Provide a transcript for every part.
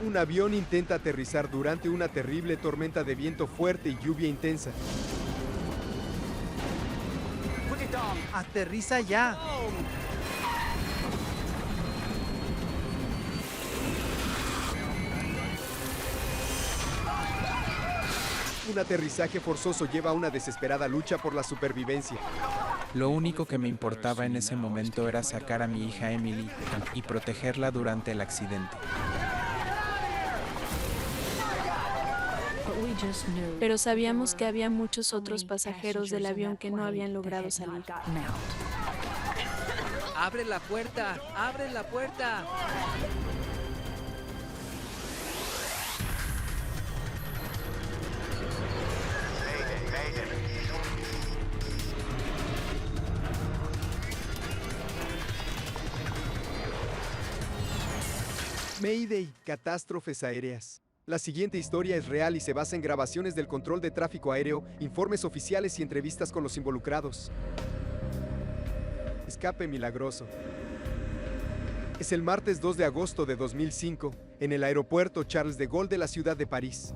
Un avión intenta aterrizar durante una terrible tormenta de viento fuerte y lluvia intensa. ¡Aterriza ya! Un aterrizaje forzoso lleva a una desesperada lucha por la supervivencia. Lo único que me importaba en ese momento era sacar a mi hija Emily y protegerla durante el accidente. Pero sabíamos que había muchos otros pasajeros del avión que no habían logrado salir. ¡Abre la puerta! ¡Abre la puerta! Mayday, catástrofes aéreas. La siguiente historia es real y se basa en grabaciones del control de tráfico aéreo, informes oficiales y entrevistas con los involucrados. Escape milagroso. Es el martes 2 de agosto de 2005, en el aeropuerto Charles de Gaulle de la ciudad de París.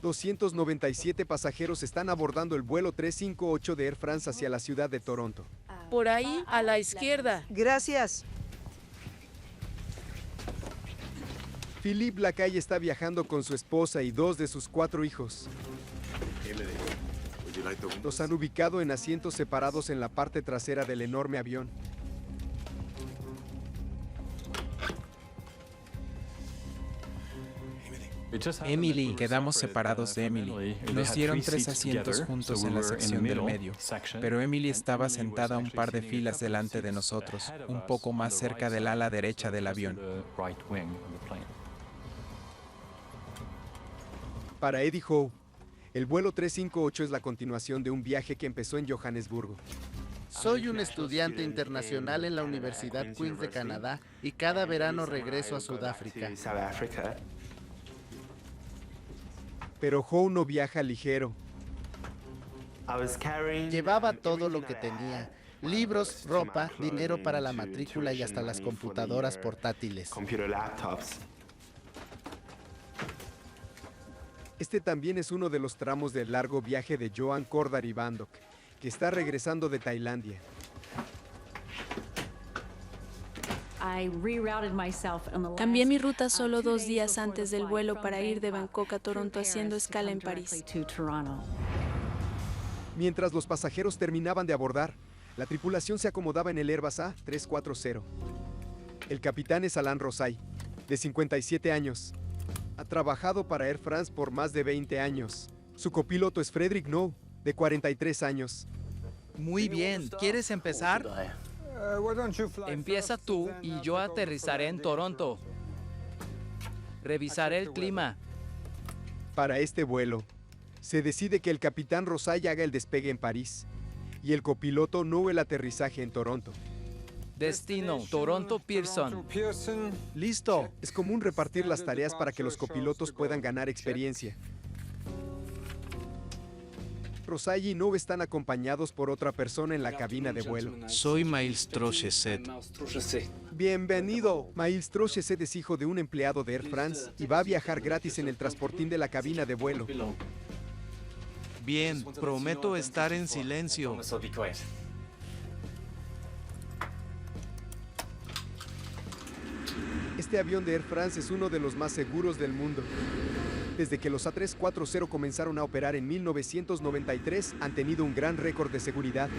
297 pasajeros están abordando el vuelo 358 de Air France hacia la ciudad de Toronto. Por ahí, a la izquierda. Gracias. Philippe Lacaille está viajando con su esposa y 2 de sus 4 hijos. Los han ubicado en asientos separados en la parte trasera del enorme avión. Emily, quedamos separados de Emily. Nos dieron 3 asientos juntos en la sección del medio, pero Emily estaba sentada un par de filas delante de nosotros, un poco más cerca del ala derecha del avión. Para Eddie Howe, el vuelo 358 es la continuación de un viaje que empezó en Johannesburgo. Soy un estudiante internacional en la Universidad Queen's de Canadá y cada verano regreso a Sudáfrica. Pero Howe no viaja ligero. Llevaba todo lo que tenía: libros, ropa, dinero para la matrícula y hasta las computadoras portátiles. Este también es uno de los tramos del largo viaje de Joan Cordary Bandok, que está regresando de Tailandia. Cambié mi ruta solo 2 días antes del vuelo para ir de Bangkok a Toronto haciendo escala en París. Mientras los pasajeros terminaban de abordar, la tripulación se acomodaba en el Airbus A340. El capitán es Alain Rosay, de 57 años. Ha trabajado para Air France por más de 20 años. Su copiloto es Frédéric Nou, de 43 años. Muy bien. ¿Quieres empezar? Empieza tú y yo aterrizaré en Toronto. Revisaré el clima. Para este vuelo, se decide que el capitán Rosay haga el despegue en París y el copiloto Nou el aterrizaje en Toronto. Destino, Toronto Pearson. Listo. Es común repartir las tareas para que los copilotos puedan ganar experiencia. Rosay y Nou están acompañados por otra persona en la cabina de vuelo. Soy Miles Trocheset. Bienvenido. Miles Trocheset es hijo de un empleado de Air France y va a viajar gratis en el transportín de la cabina de vuelo. Bien, prometo estar en silencio. Este avión de Air France es uno de los más seguros del mundo. Desde que los A340 comenzaron a operar en 1993, han tenido un gran récord de seguridad.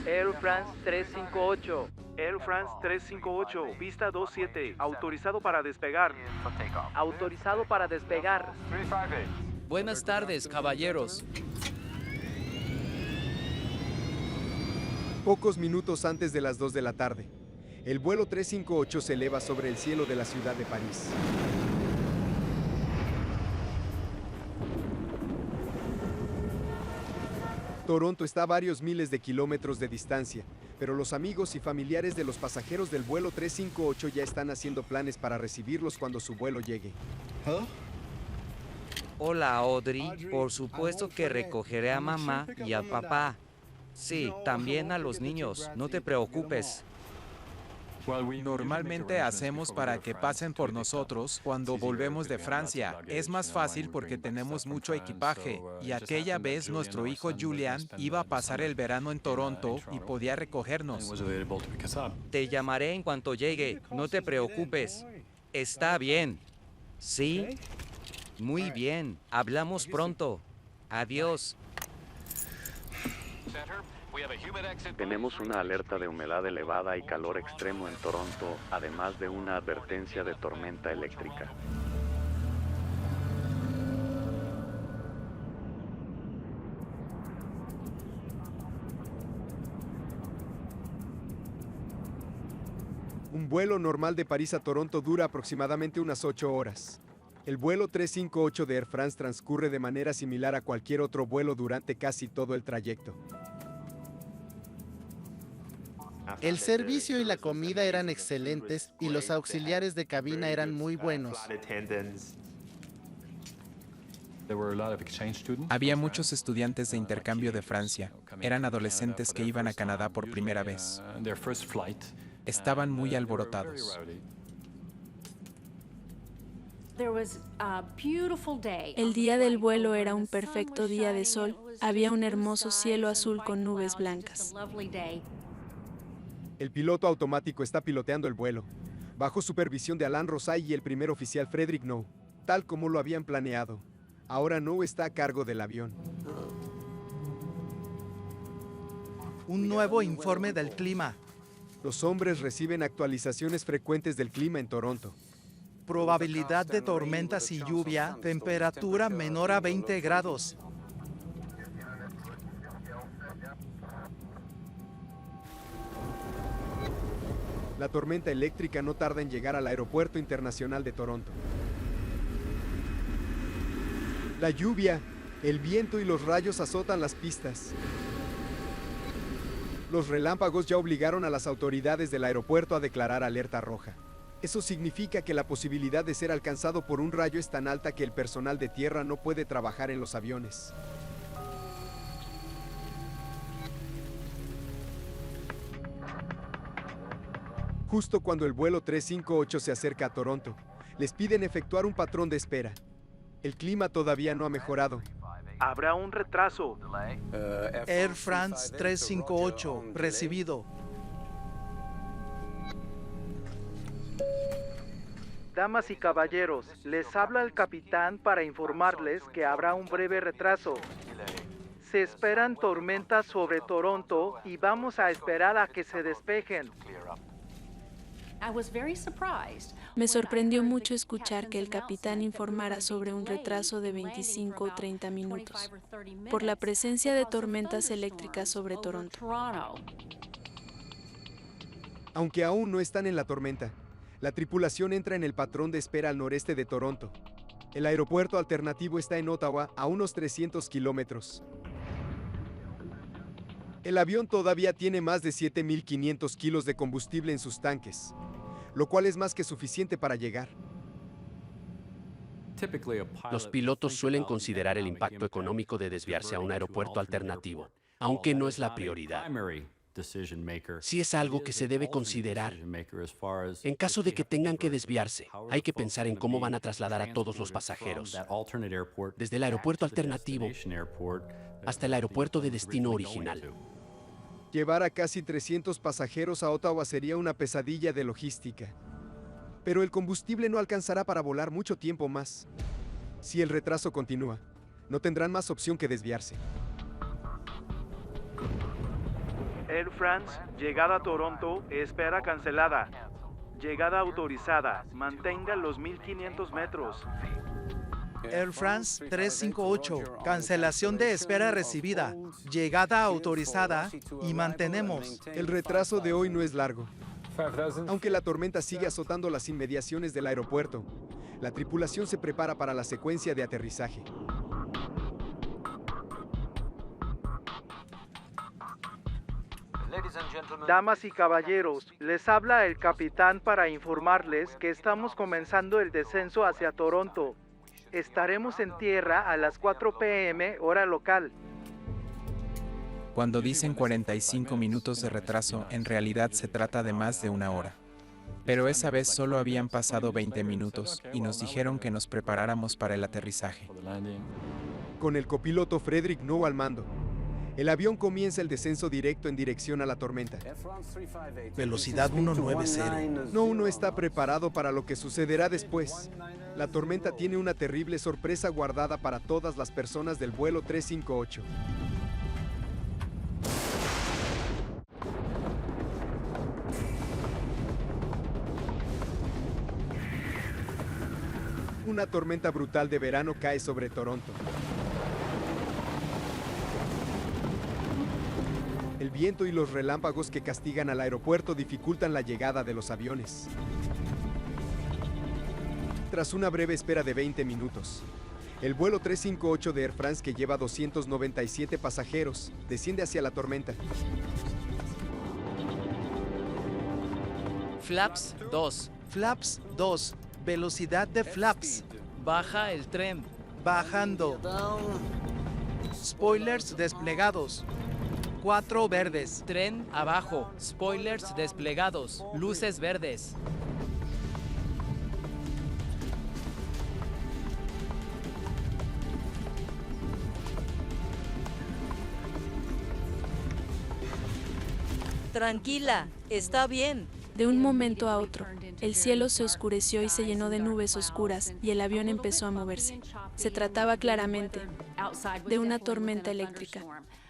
Air France 358. Air France 358, pista 27, autorizado para despegar. Autorizado para despegar. Buenas tardes, caballeros. Pocos minutos antes de las 2 de la tarde, el vuelo 358 se eleva sobre el cielo de la ciudad de París. Toronto está a varios miles de kilómetros de distancia, pero los amigos y familiares de los pasajeros del vuelo 358 ya están haciendo planes para recibirlos cuando su vuelo llegue. Hola, Audrey. Por supuesto que recogeré a mamá y a papá. Sí, también a los niños. No te preocupes. Normalmente hacemos para que pasen por nosotros cuando volvemos de Francia. Es más fácil porque tenemos mucho equipaje. Y aquella vez nuestro hijo Julian iba a pasar el verano en Toronto y podía recogernos. Te llamaré en cuanto llegue, no te preocupes. Está bien. ¿Sí? Muy bien, hablamos pronto. Adiós. Tenemos una alerta de humedad elevada y calor extremo en Toronto, además de una advertencia de tormenta eléctrica. Un vuelo normal de París a Toronto dura aproximadamente unas 8 horas. El vuelo 358 de Air France transcurre de manera similar a cualquier otro vuelo durante casi todo el trayecto. El servicio y la comida eran excelentes y los auxiliares de cabina eran muy buenos. Había muchos estudiantes de intercambio de Francia. Eran adolescentes que iban a Canadá por primera vez. Estaban muy alborotados. El día del vuelo era un perfecto día de sol. Había un hermoso cielo azul con nubes blancas. El piloto automático está piloteando el vuelo, bajo supervisión de Alain Rosay y el primer oficial Frederick No, tal como lo habían planeado. Ahora No está a cargo del avión. Un nuevo informe del clima. Los hombres reciben actualizaciones frecuentes del clima en Toronto. Probabilidad de tormentas y lluvia, temperatura menor a 20 grados. La tormenta eléctrica no tarda en llegar al Aeropuerto Internacional de Toronto. La lluvia, el viento y los rayos azotan las pistas. Los relámpagos ya obligaron a las autoridades del aeropuerto a declarar alerta roja. Eso significa que la posibilidad de ser alcanzado por un rayo es tan alta que el personal de tierra no puede trabajar en los aviones. Justo cuando el vuelo 358 se acerca a Toronto, les piden efectuar un patrón de espera. El clima todavía no ha mejorado. Habrá un retraso. Air France 358, recibido. Damas y caballeros, les habla el capitán para informarles que habrá un breve retraso. Se esperan tormentas sobre Toronto y vamos a esperar a que se despejen. Me sorprendió mucho escuchar que el capitán informara sobre un retraso de 25 o 30 minutos por la presencia de tormentas eléctricas sobre Toronto. Aunque aún no están en la tormenta, la tripulación entra en el patrón de espera al noreste de Toronto. El aeropuerto alternativo está en Ottawa, a unos 300 kilómetros. El avión todavía tiene más de 7.500 kilos de combustible en sus tanques, lo cual es más que suficiente para llegar. Los pilotos suelen considerar el impacto económico de desviarse a un aeropuerto alternativo, aunque no es la prioridad. Sí es algo que se debe considerar. En caso de que tengan que desviarse, hay que pensar en cómo van a trasladar a todos los pasajeros, desde el aeropuerto alternativo hasta el aeropuerto de destino original. Llevar a casi 300 pasajeros a Ottawa sería una pesadilla de logística. Pero el combustible no alcanzará para volar mucho tiempo más. Si el retraso continúa, no tendrán más opción que desviarse. Air France, llegada a Toronto, espera cancelada. Llegada autorizada, mantenga los 1.500 metros. Air France 358, cancelación de espera recibida, llegada autorizada y mantenemos. El retraso de hoy no es largo. Aunque la tormenta sigue azotando las inmediaciones del aeropuerto, la tripulación se prepara para la secuencia de aterrizaje. Damas y caballeros, les habla el capitán para informarles que estamos comenzando el descenso hacia Toronto. Estaremos en tierra a las 4 p.m. hora local. Cuando dicen 45 minutos de retraso, en realidad se trata de más de una hora. Pero esa vez solo habían pasado 20 minutos y nos dijeron que nos preparáramos para el aterrizaje. Con el copiloto Frederick Noe al mando, el avión comienza el descenso directo en dirección a la tormenta. Velocidad 190. Noe no está preparado para lo que sucederá después. La tormenta tiene una terrible sorpresa guardada para todas las personas del vuelo 358. Una tormenta brutal de verano cae sobre Toronto. El viento y los relámpagos que castigan al aeropuerto dificultan la llegada de los aviones. Tras una breve espera de 20 minutos, el vuelo 358 de Air France, que lleva 297 pasajeros, desciende hacia la tormenta. Flaps 2. Flaps 2. Velocidad de flaps. Baja el tren. Bajando. Spoilers desplegados. 4 verdes. Tren abajo. Spoilers desplegados. Luces verdes. Tranquila, está bien. De un momento a otro, el cielo se oscureció y se llenó de nubes oscuras y el avión empezó a moverse. Se trataba claramente de una tormenta eléctrica,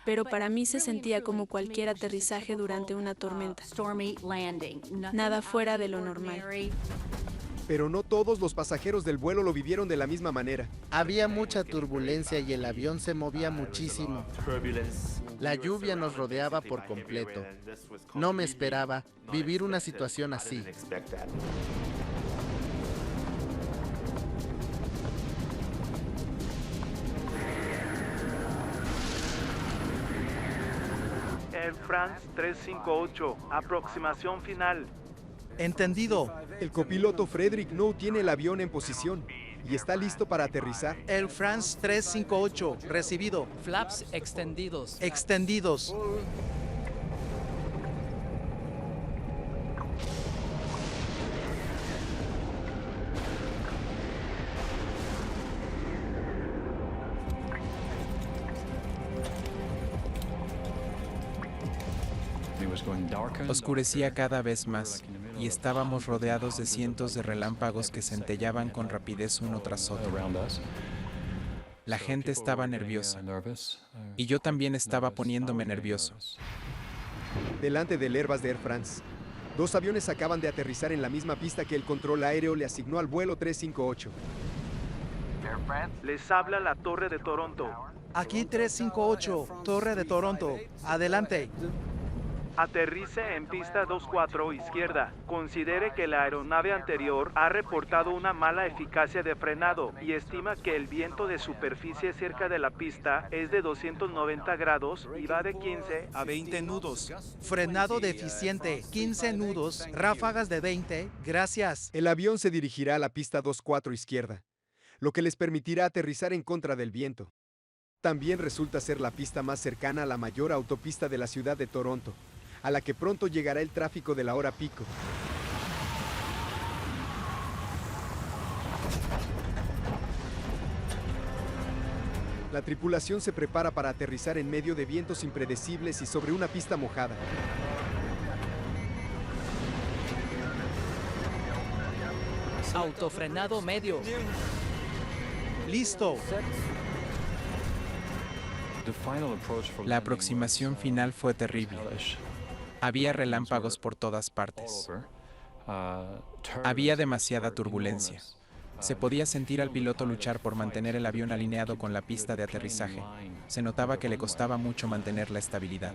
pero para mí se sentía como cualquier aterrizaje durante una tormenta. Nada fuera de lo normal. Pero no todos los pasajeros del vuelo lo vivieron de la misma manera. Había mucha turbulencia y el avión se movía muchísimo. La lluvia nos rodeaba por completo. No me esperaba vivir una situación así. Air France 358, aproximación final. Entendido. El copiloto Frederick Noe tiene el avión en posición y está listo para aterrizar. Air France 358, recibido. Flaps extendidos. Extendidos. Oscurecía cada vez más y estábamos rodeados de cientos de relámpagos que centellaban con rapidez uno tras otro. La gente estaba nerviosa y yo también estaba poniéndome nervioso. Delante del Airbus de Air France, 2 aviones acaban de aterrizar en la misma pista que el control aéreo le asignó al vuelo 358. Les habla la Torre de Toronto. Aquí 358, Torre de Toronto. Adelante. Aterrice en pista 24 izquierda. Considere que la aeronave anterior ha reportado una mala eficacia de frenado y estima que el viento de superficie cerca de la pista es de 290 grados y va de 15 a 20 nudos. Frenado deficiente, 15 nudos, ráfagas de 20, gracias. El avión se dirigirá a la pista 24 izquierda, lo que les permitirá aterrizar en contra del viento. También resulta ser la pista más cercana a la mayor autopista de la ciudad de Toronto, a la que pronto llegará el tráfico de la hora pico. La tripulación se prepara para aterrizar en medio de vientos impredecibles y sobre una pista mojada. Autofrenado medio. Listo. La aproximación final fue terrible. Había relámpagos por todas partes. Había demasiada turbulencia. Se podía sentir al piloto luchar por mantener el avión alineado con la pista de aterrizaje. Se notaba que le costaba mucho mantener la estabilidad.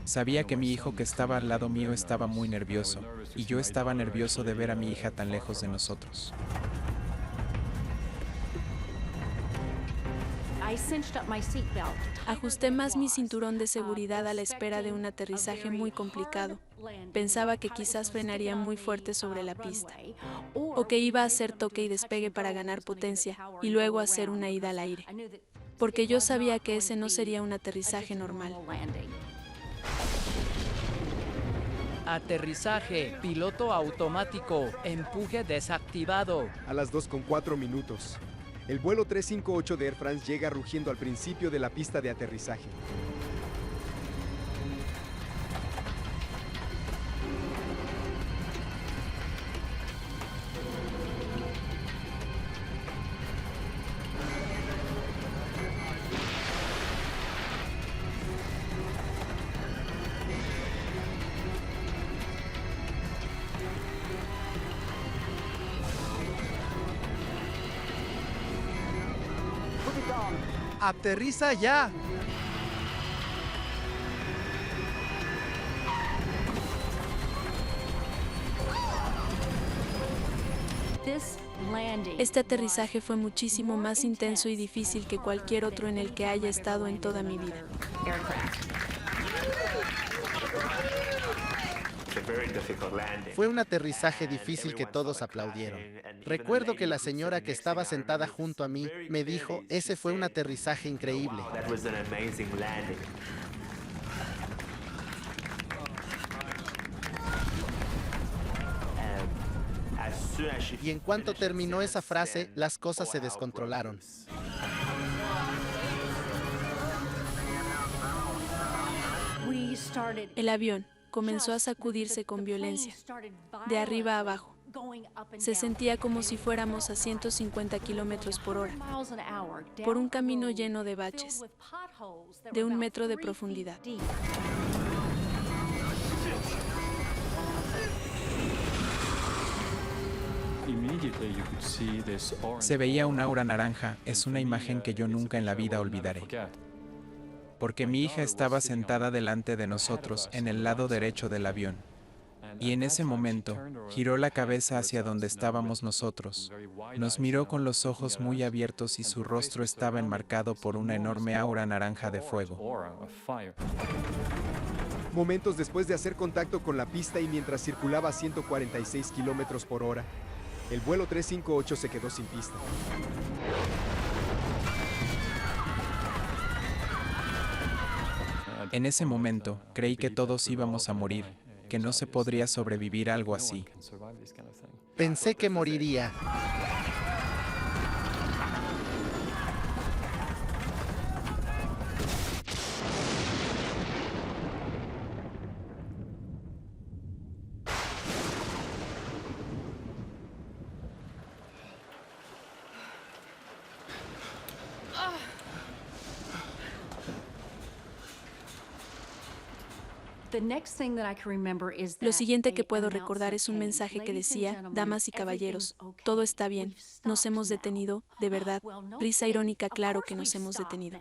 Sabía que mi hijo que estaba al lado mío estaba muy nervioso, y yo estaba nervioso de ver a mi hija tan lejos de nosotros. Ajusté más mi cinturón de seguridad a la espera de un aterrizaje muy complicado. Pensaba que quizás frenaría muy fuerte sobre la pista, o que iba a hacer toque y despegue para ganar potencia, y luego hacer una ida al aire, porque yo sabía que ese no sería un aterrizaje normal. Aterrizaje, piloto automático, empuje desactivado. A las 2:04. El vuelo 358 de Air France llega rugiendo al principio de la pista de aterrizaje. ¡Aterriza ya! Este aterrizaje fue muchísimo más intenso y difícil que cualquier otro en el que haya estado en toda mi vida. Fue un aterrizaje difícil que todos aplaudieron. Recuerdo que la señora que estaba sentada junto a mí me dijo, ese fue un aterrizaje increíble. Y en cuanto terminó esa frase, las cosas se descontrolaron. El avión comenzó a sacudirse con violencia, de arriba a abajo. Se sentía como si fuéramos a 150 kilómetros por hora, por un camino lleno de baches, de 1 metro de profundidad. Se veía un aura naranja, es una imagen que yo nunca en la vida olvidaré. Porque mi hija estaba sentada delante de nosotros en el lado derecho del avión. Y en ese momento, giró la cabeza hacia donde estábamos nosotros. Nos miró con los ojos muy abiertos y su rostro estaba enmarcado por una enorme aura naranja de fuego. Momentos después de hacer contacto con la pista y mientras circulaba a 146 kilómetros por hora, el vuelo 358 se quedó sin pista. En ese momento, creí que todos íbamos a morir, que no se podría sobrevivir a algo así. Pensé que moriría. Lo siguiente que puedo recordar es un mensaje que decía, damas y caballeros, todo está bien, nos hemos detenido, de verdad, risa irónica, claro que nos hemos detenido.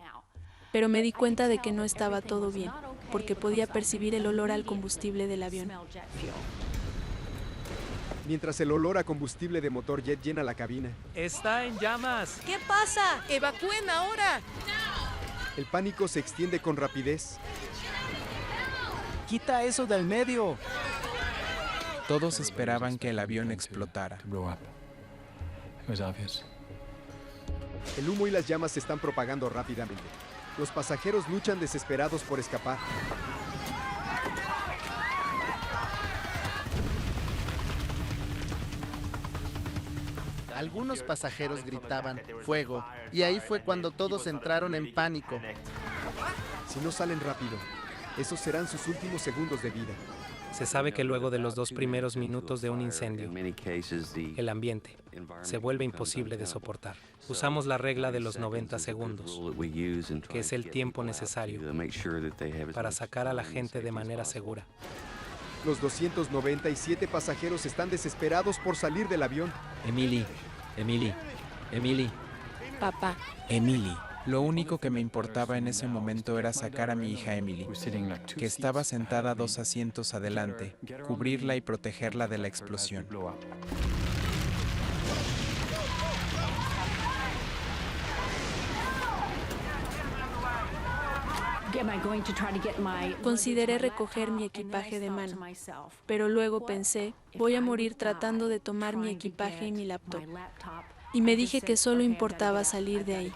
Pero me di cuenta de que no estaba todo bien, porque podía percibir el olor al combustible del avión. Mientras el olor a combustible de motor jet llena la cabina. ¡Está en llamas! ¿Qué pasa? ¡Evacúen ahora! El pánico se extiende con rapidez. ¡Quita eso del medio! Todos esperaban que el avión explotara. El humo y las llamas se están propagando rápidamente. Los pasajeros luchan desesperados por escapar. Algunos pasajeros gritaban, ¡fuego! Y ahí fue cuando todos entraron en pánico. Si no salen rápido, esos serán sus últimos segundos de vida. Se sabe que luego de los 2 primeros minutos de un incendio, el ambiente se vuelve imposible de soportar. Usamos la regla de los 90 segundos, que es el tiempo necesario para sacar a la gente de manera segura. Los 297 pasajeros están desesperados por salir del avión. Emily. Papá. Emily. Lo único que me importaba en ese momento era sacar a mi hija Emily, que estaba sentada 2 asientos adelante, cubrirla y protegerla de la explosión. Consideré recoger mi equipaje de mano, pero luego pensé, voy a morir tratando de tomar mi equipaje y mi laptop. Y me dije que solo importaba salir de ahí.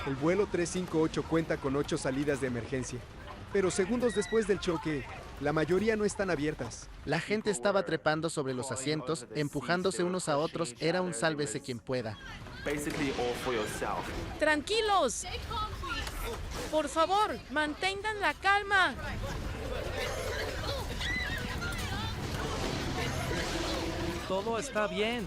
El vuelo 358 cuenta con 8 salidas de emergencia, pero segundos después del choque, La mayoría no están abiertas. La gente estaba trepando sobre los asientos, empujándose unos a otros. Era un sálvese quien pueda. Tranquilos. Por favor, mantengan la calma. Todo está bien.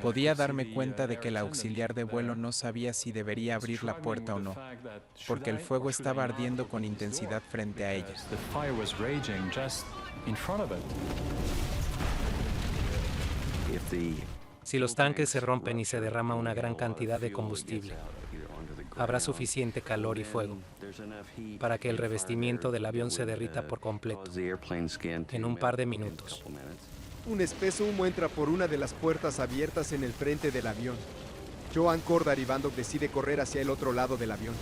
Podía darme cuenta de que el auxiliar de vuelo no sabía si debería abrir la puerta o no, porque el fuego estaba ardiendo con intensidad frente a ella. Si los tanques se rompen y se derrama una gran cantidad de combustible, habrá suficiente calor y fuego para que el revestimiento del avión se derrita por completo en un par de minutos. Un espeso humo entra por una de las puertas abiertas en el frente del avión. Joan Cordar Ivandov decide correr hacia el otro lado del avión.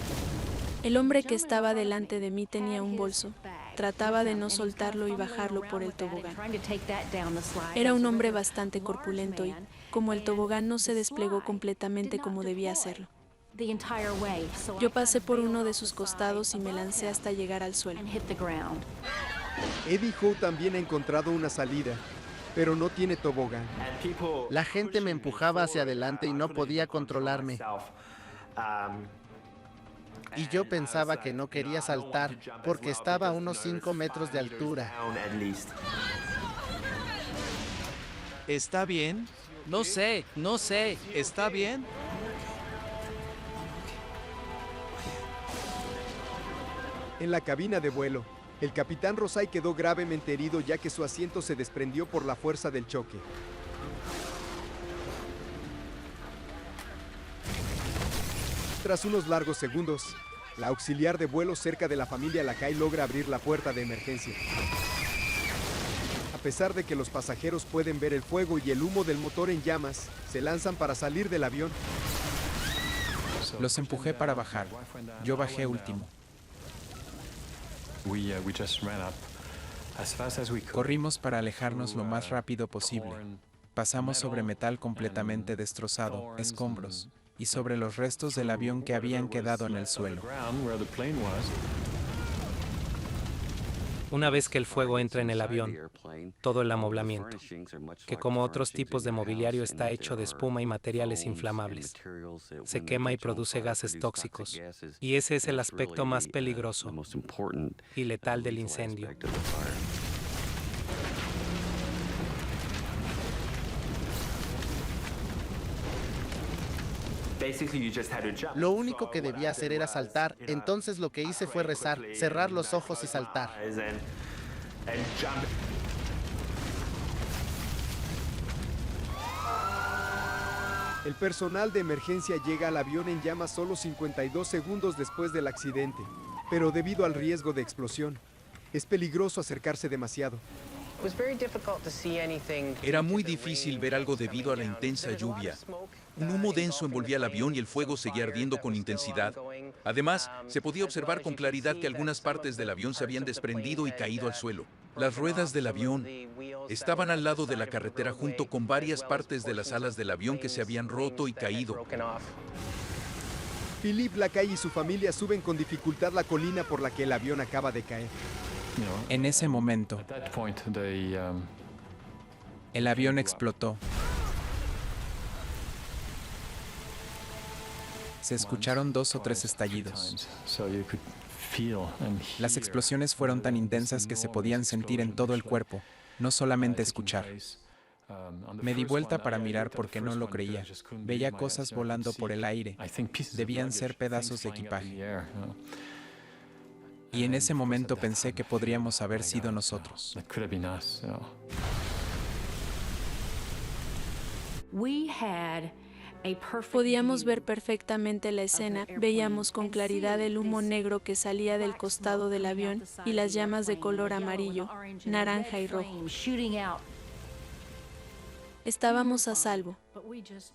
El hombre que estaba delante de mí tenía un bolso. Trataba de no soltarlo y bajarlo por el tobogán. Era un hombre bastante corpulento y, como el tobogán no se desplegó completamente como debía hacerlo, yo pasé por uno de sus costados y me lancé hasta llegar al suelo. Eddie Howe también ha encontrado una salida, pero no tiene tobogán. La gente me empujaba hacia adelante y no podía controlarme. Y yo pensaba que no quería saltar porque estaba a unos 5 metros de altura. ¿Está bien? No sé. ¿Está bien? En la cabina de vuelo, el capitán Rosay quedó gravemente herido ya que su asiento se desprendió por la fuerza del choque. Tras unos largos segundos, la auxiliar de vuelo cerca de la familia Lacaille logra abrir la puerta de emergencia. A pesar de que los pasajeros pueden ver el fuego y el humo del motor en llamas, se lanzan para salir del avión. Los empujé para bajar. Yo bajé último. Corrimos para alejarnos lo más rápido posible. Pasamos sobre metal completamente destrozado, escombros, y sobre los restos del avión que habían quedado en el suelo. Una vez que el fuego entra en el avión, todo el amoblamiento, que como otros tipos de mobiliario está hecho de espuma y materiales inflamables, se quema y produce gases tóxicos, y ese es el aspecto más peligroso y letal del incendio. Lo único que debía hacer era saltar, entonces lo que hice fue rezar, cerrar los ojos y saltar. El personal de emergencia llega al avión en llamas solo 52 segundos después del accidente, pero debido al riesgo de explosión, es peligroso acercarse demasiado. Era muy difícil ver algo debido a la intensa lluvia. Un humo denso envolvía el avión y el fuego seguía ardiendo con intensidad. Además, se podía observar con claridad que algunas partes del avión se habían desprendido y caído al suelo. Las ruedas del avión estaban al lado de la carretera junto con varias partes de las alas del avión que se habían roto y caído. Philippe Lacaille y su familia suben con dificultad la colina por la que el avión acaba de caer. En ese momento, el avión explotó. Se escucharon 2 o 3 estallidos. Las explosiones fueron tan intensas que se podían sentir en todo el cuerpo, no solamente escuchar. Me di vuelta para mirar porque no lo creía. Veía cosas volando por el aire. Debían ser pedazos de equipaje. Y en ese momento pensé que podríamos haber sido nosotros. Podíamos ver perfectamente la escena, veíamos con claridad el humo negro que salía del costado del avión y las llamas de color amarillo, naranja y rojo. Estábamos a salvo,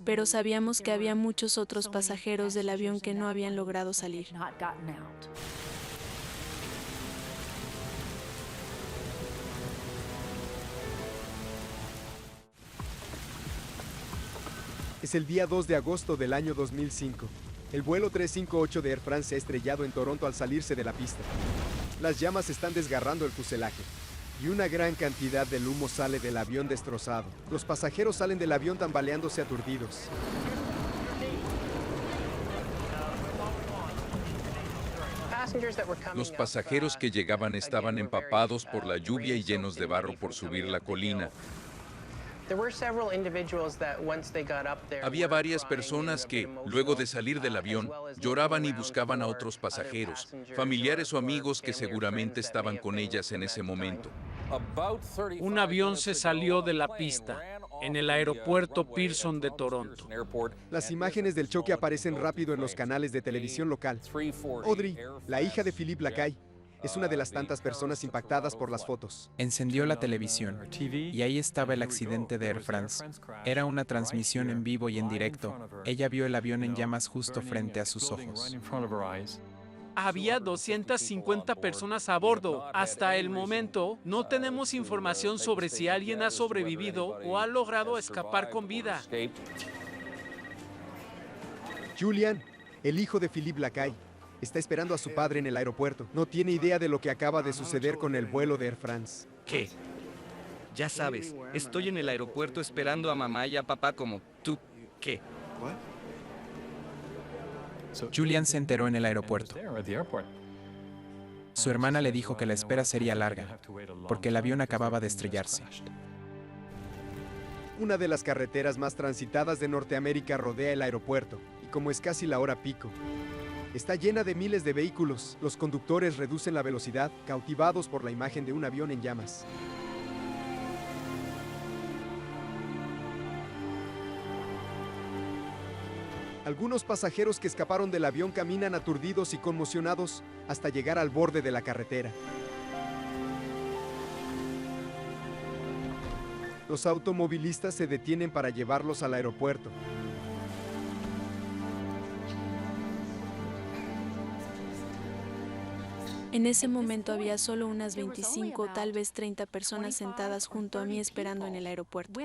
pero sabíamos que había muchos otros pasajeros del avión que no habían logrado salir. Es el día 2 de agosto del año 2005. El vuelo 358 de Air France se ha estrellado en Toronto al salirse de la pista. Las llamas están desgarrando el fuselaje y una gran cantidad del humo sale del avión destrozado. Los pasajeros salen del avión tambaleándose aturdidos. Los pasajeros que llegaban estaban empapados por la lluvia y llenos de barro por subir la colina. Había varias personas que, luego de salir del avión, lloraban y buscaban a otros pasajeros, familiares o amigos que seguramente estaban con ellas en ese momento. Un avión se salió de la pista en el aeropuerto Pearson de Toronto. Las imágenes del choque aparecen rápido en los canales de televisión local. Audrey, la hija de Philippe Lacaille, es una de las tantas personas impactadas por las fotos. Encendió la televisión y ahí estaba el accidente de Air France. Era una transmisión en vivo y en directo. Ella vio el avión en llamas justo frente a sus ojos. Había 250 personas a bordo. Hasta el momento, no tenemos información sobre si alguien ha sobrevivido o ha logrado escapar con vida. Julian, el hijo de Philippe Lacaille, está esperando a su padre en el aeropuerto. No tiene idea de lo que acaba de suceder con el vuelo de Air France. ¿Qué? Ya sabes, estoy en el aeropuerto esperando a mamá y a papá como tú. ¿Qué? Julian se enteró en el aeropuerto. Su hermana le dijo que la espera sería larga, porque el avión acababa de estrellarse. Una de las carreteras más transitadas de Norteamérica rodea el aeropuerto, y como es casi la hora pico, está llena de miles de vehículos. Los conductores reducen la velocidad, cautivados por la imagen de un avión en llamas. Algunos pasajeros que escaparon del avión caminan aturdidos y conmocionados hasta llegar al borde de la carretera. Los automovilistas se detienen para llevarlos al aeropuerto. En ese momento había solo unas 25 o tal vez 30 personas sentadas junto a mí esperando en el aeropuerto.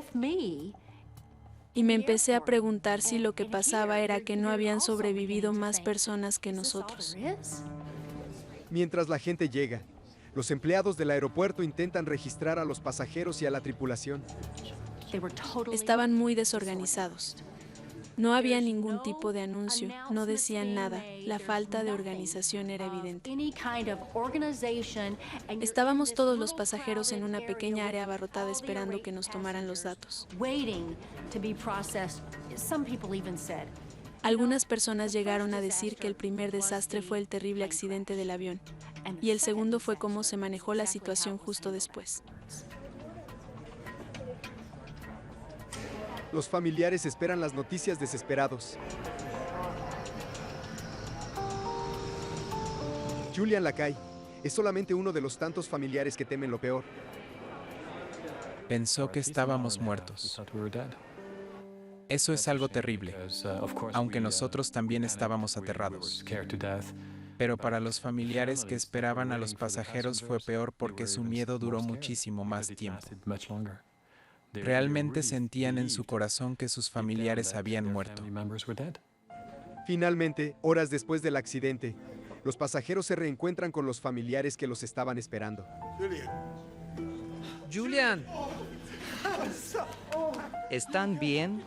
Y me empecé a preguntar si lo que pasaba era que no habían sobrevivido más personas que nosotros. Mientras la gente llega, los empleados del aeropuerto intentan registrar a los pasajeros y a la tripulación. Estaban muy desorganizados. No había ningún tipo de anuncio, no decían nada. La falta de organización era evidente. Estábamos todos los pasajeros en una pequeña área abarrotada esperando que nos tomaran los datos. Algunas personas llegaron a decir que el primer desastre fue el terrible accidente del avión, y el segundo fue cómo se manejó la situación justo después. Los familiares esperan las noticias desesperados. Julian Lacaille es solamente uno de los tantos familiares que temen lo peor. Pensó que estábamos muertos. Eso es algo terrible, aunque nosotros también estábamos aterrados. Pero para los familiares que esperaban a los pasajeros fue peor porque su miedo duró muchísimo más tiempo. Realmente sentían en su corazón que sus familiares habían muerto. Finalmente, horas después del accidente, los pasajeros se reencuentran con los familiares que los estaban esperando. Julian, ¿están bien?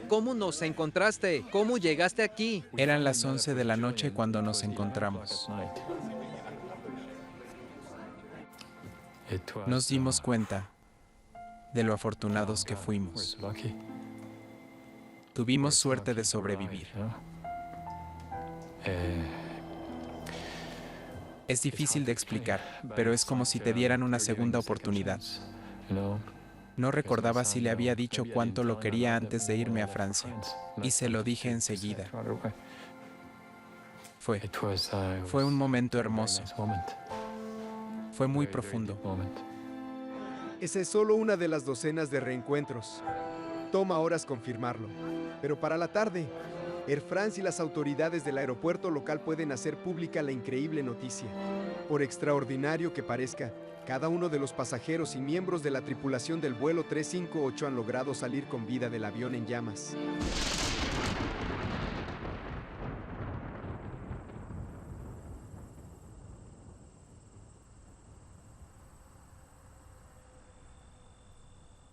¿cómo nos encontraste? ¿Cómo llegaste aquí? Eran las 11 de la noche cuando nos encontramos. Nos dimos cuenta de lo afortunados que fuimos. Tuvimos suerte de sobrevivir. Es difícil de explicar, pero es como si te dieran una segunda oportunidad. No recordaba si le había dicho cuánto lo quería antes de irme a Francia, y se lo dije enseguida. Fue un momento hermoso. Fue muy profundo. Esa es solo una de las docenas de reencuentros. Toma horas confirmarlo. Pero para la tarde, Air France y las autoridades del aeropuerto local pueden hacer pública la increíble noticia. Por extraordinario que parezca, cada uno de los pasajeros y miembros de la tripulación del vuelo 358 han logrado salir con vida del avión en llamas.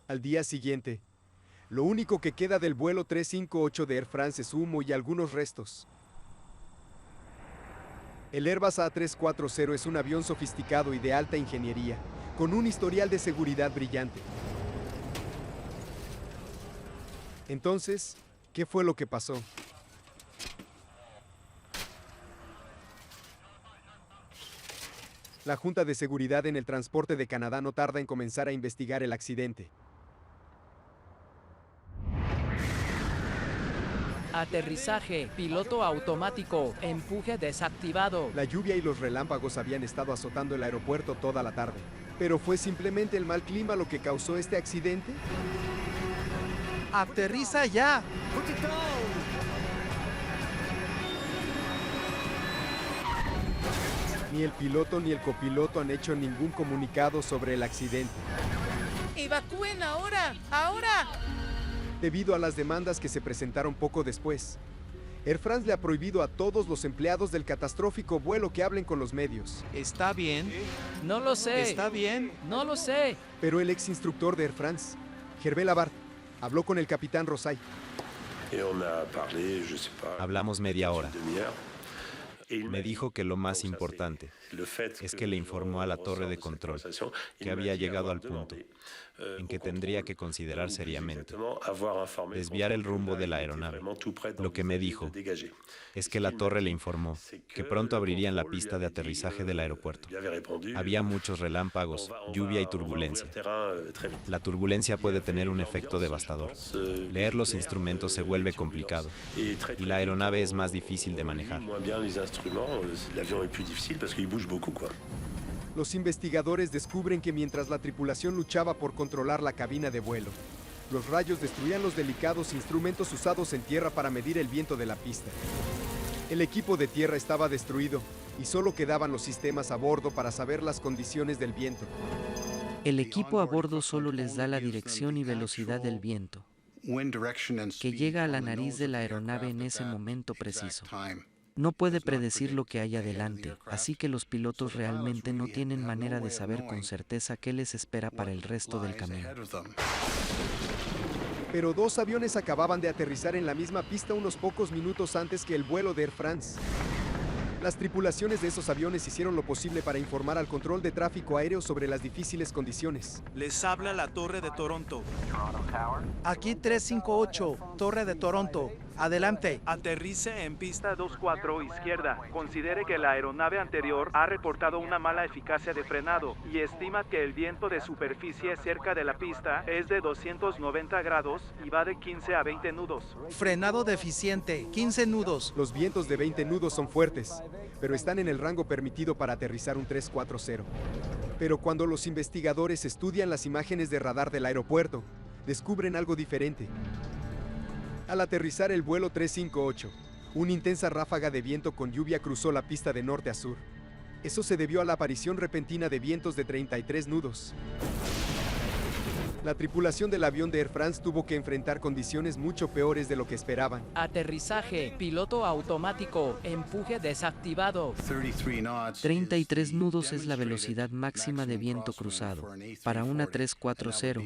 Al día siguiente, lo único que queda del vuelo 358 de Air France es humo y algunos restos. El Airbus A340 es un avión sofisticado y de alta ingeniería, con un historial de seguridad brillante. Entonces, ¿qué fue lo que pasó? La Junta de Seguridad en el Transporte de Canadá no tarda en comenzar a investigar el accidente. Aterrizaje, piloto automático, empuje desactivado. La lluvia y los relámpagos habían estado azotando el aeropuerto toda la tarde. ¿Pero fue simplemente el mal clima lo que causó este accidente? ¡Aterriza ya! Ni el piloto ni el copiloto han hecho ningún comunicado sobre el accidente. ¡Evacúen ahora! ¡Ahora! Debido a las demandas que se presentaron poco después, Air France le ha prohibido a todos los empleados del catastrófico vuelo que hablen con los medios. ¿Está bien? No lo sé. ¿Está bien? No lo sé. Pero el ex instructor de Air France, Hervé Labart, habló con el capitán Rosay. Hablamos media hora. Me dijo que lo más importante es que le informó a la torre de control que había llegado al punto en que tendría que considerar seriamente desviar el rumbo de la aeronave. Lo que me dijo es que la torre le informó que pronto abrirían la pista de aterrizaje del aeropuerto. Había muchos relámpagos, lluvia y turbulencia. La turbulencia puede tener un efecto devastador. Leer los instrumentos se vuelve complicado y la aeronave es más difícil de manejar. Los investigadores descubren que mientras la tripulación luchaba por controlar la cabina de vuelo, los rayos destruían los delicados instrumentos usados en tierra para medir el viento de la pista. El equipo de tierra estaba destruido y solo quedaban los sistemas a bordo para saber las condiciones del viento. El equipo a bordo solo les da la dirección y velocidad del viento, que llega a la nariz de la aeronave en ese momento preciso. No puede predecir lo que hay adelante, así que los pilotos realmente no tienen manera de saber con certeza qué les espera para el resto del camino. Pero dos aviones acababan de aterrizar en la misma pista unos pocos minutos antes que el vuelo de Air France. Las tripulaciones de esos aviones hicieron lo posible para informar al control de tráfico aéreo sobre las difíciles condiciones. Les habla la Torre de Toronto. Aquí 358, Torre de Toronto. Adelante. Aterrice en pista 24 izquierda. Considere que la aeronave anterior ha reportado una mala eficacia de frenado y estima que el viento de superficie cerca de la pista es de 290 grados y va de 15 a 20 nudos. Frenado deficiente, 15 nudos. Los vientos de 20 nudos son fuertes, pero están en el rango permitido para aterrizar un 340. Pero cuando los investigadores estudian las imágenes de radar del aeropuerto, descubren algo diferente. Al aterrizar el vuelo 358, una intensa ráfaga de viento con lluvia cruzó la pista de norte a sur. Eso se debió a la aparición repentina de vientos de 33 nudos. La tripulación del avión de Air France tuvo que enfrentar condiciones mucho peores de lo que esperaban. Aterrizaje, piloto automático, empuje desactivado. 33 nudos es la velocidad máxima de viento cruzado para una 340,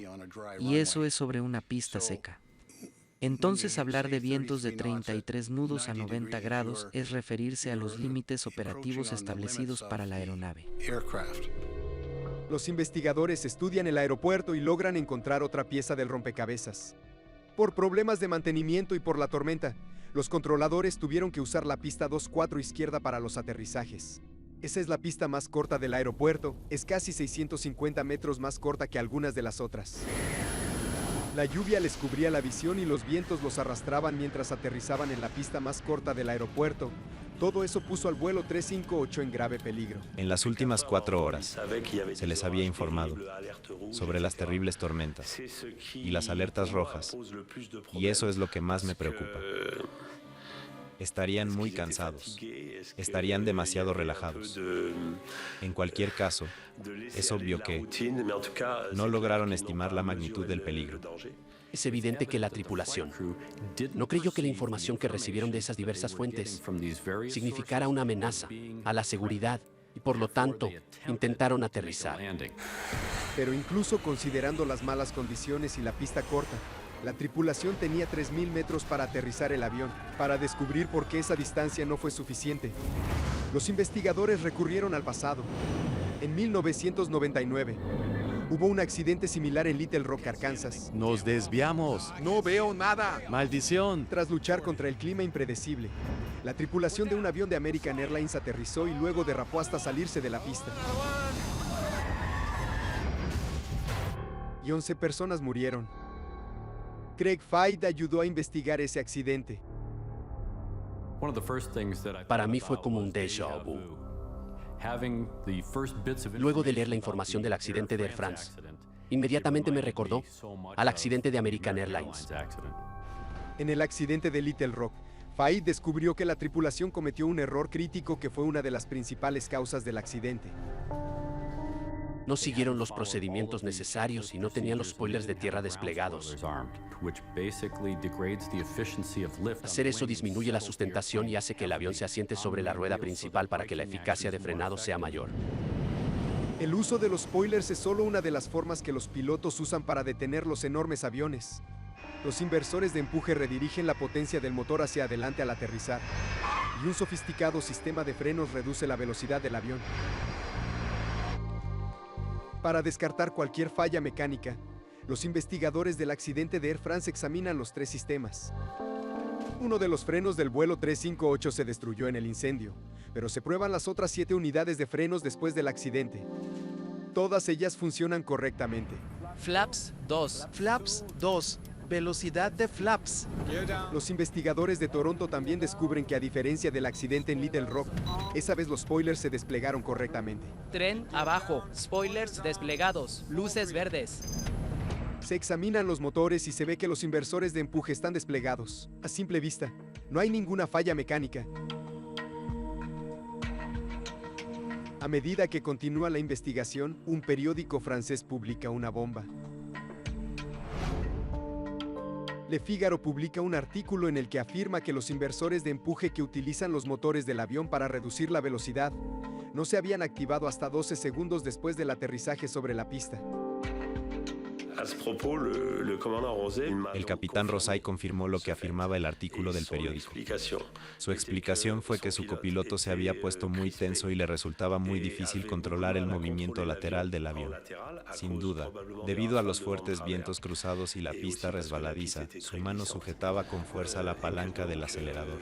y eso es sobre una pista seca. Entonces hablar de vientos de 33 nudos a 90 grados es referirse a los límites operativos establecidos para la aeronave. Los investigadores estudian el aeropuerto y logran encontrar otra pieza del rompecabezas. Por problemas de mantenimiento y por la tormenta, los controladores tuvieron que usar la pista 24 izquierda para los aterrizajes. Esa es la pista más corta del aeropuerto, es casi 650 metros más corta que algunas de las otras. La lluvia les cubría la visión y los vientos los arrastraban mientras aterrizaban en la pista más corta del aeropuerto. Todo eso puso al vuelo 358 en grave peligro. En las últimas 4 horas se les había informado sobre las terribles tormentas y las alertas rojas, y eso es lo que más me preocupa. Estarían muy cansados, estarían demasiado relajados. En cualquier caso, es obvio que no lograron estimar la magnitud del peligro. Es evidente que la tripulación no creyó que la información que recibieron de esas diversas fuentes significara una amenaza a la seguridad y por lo tanto intentaron aterrizar. Pero incluso considerando las malas condiciones y la pista corta, la tripulación tenía 3.000 metros para aterrizar el avión. Para descubrir por qué esa distancia no fue suficiente, los investigadores recurrieron al pasado. En 1999, hubo un accidente similar en Little Rock, Arkansas. Nos desviamos. No veo nada. Maldición. Tras luchar contra el clima impredecible, la tripulación de un avión de American Airlines aterrizó y luego derrapó hasta salirse de la pista. Y 11 personas murieron. Craig Fahd ayudó a investigar ese accidente. Para mí fue como un déjà vu. Luego de leer la información del accidente de Air France, inmediatamente me recordó al accidente de American Airlines. En el accidente de Little Rock, Fahd descubrió que la tripulación cometió un error crítico que fue una de las principales causas del accidente. No siguieron los procedimientos necesarios y no tenían los spoilers de tierra desplegados. Hacer eso disminuye la sustentación y hace que el avión se asiente sobre la rueda principal para que la eficacia de frenado sea mayor. El uso de los spoilers es solo una de las formas que los pilotos usan para detener los enormes aviones. Los inversores de empuje redirigen la potencia del motor hacia adelante al aterrizar, y un sofisticado sistema de frenos reduce la velocidad del avión. Para descartar cualquier falla mecánica, los investigadores del accidente de Air France examinan los 3 sistemas. Uno de los frenos del vuelo 358 se destruyó en el incendio, pero se prueban las otras 7 unidades de frenos después del accidente. Todas ellas funcionan correctamente. Flaps 2. Flaps 2. Velocidad de flaps. Los investigadores de Toronto también descubren que, a diferencia del accidente en Little Rock, esa vez los spoilers se desplegaron correctamente. Tren abajo, spoilers desplegados, luces verdes. Se examinan los motores y se ve que los inversores de empuje están desplegados. A simple vista, no hay ninguna falla mecánica. A medida que continúa la investigación, un periódico francés publica una bomba. Le Figaro publica un artículo en el que afirma que los inversores de empuje que utilizan los motores del avión para reducir la velocidad no se habían activado hasta 12 segundos después del aterrizaje sobre la pista. El capitán Rosay confirmó lo que afirmaba el artículo del periódico. Su explicación fue que su copiloto se había puesto muy tenso y le resultaba muy difícil controlar el movimiento lateral del avión. Sin duda, debido a los fuertes vientos cruzados y la pista resbaladiza, su mano sujetaba con fuerza la palanca del acelerador.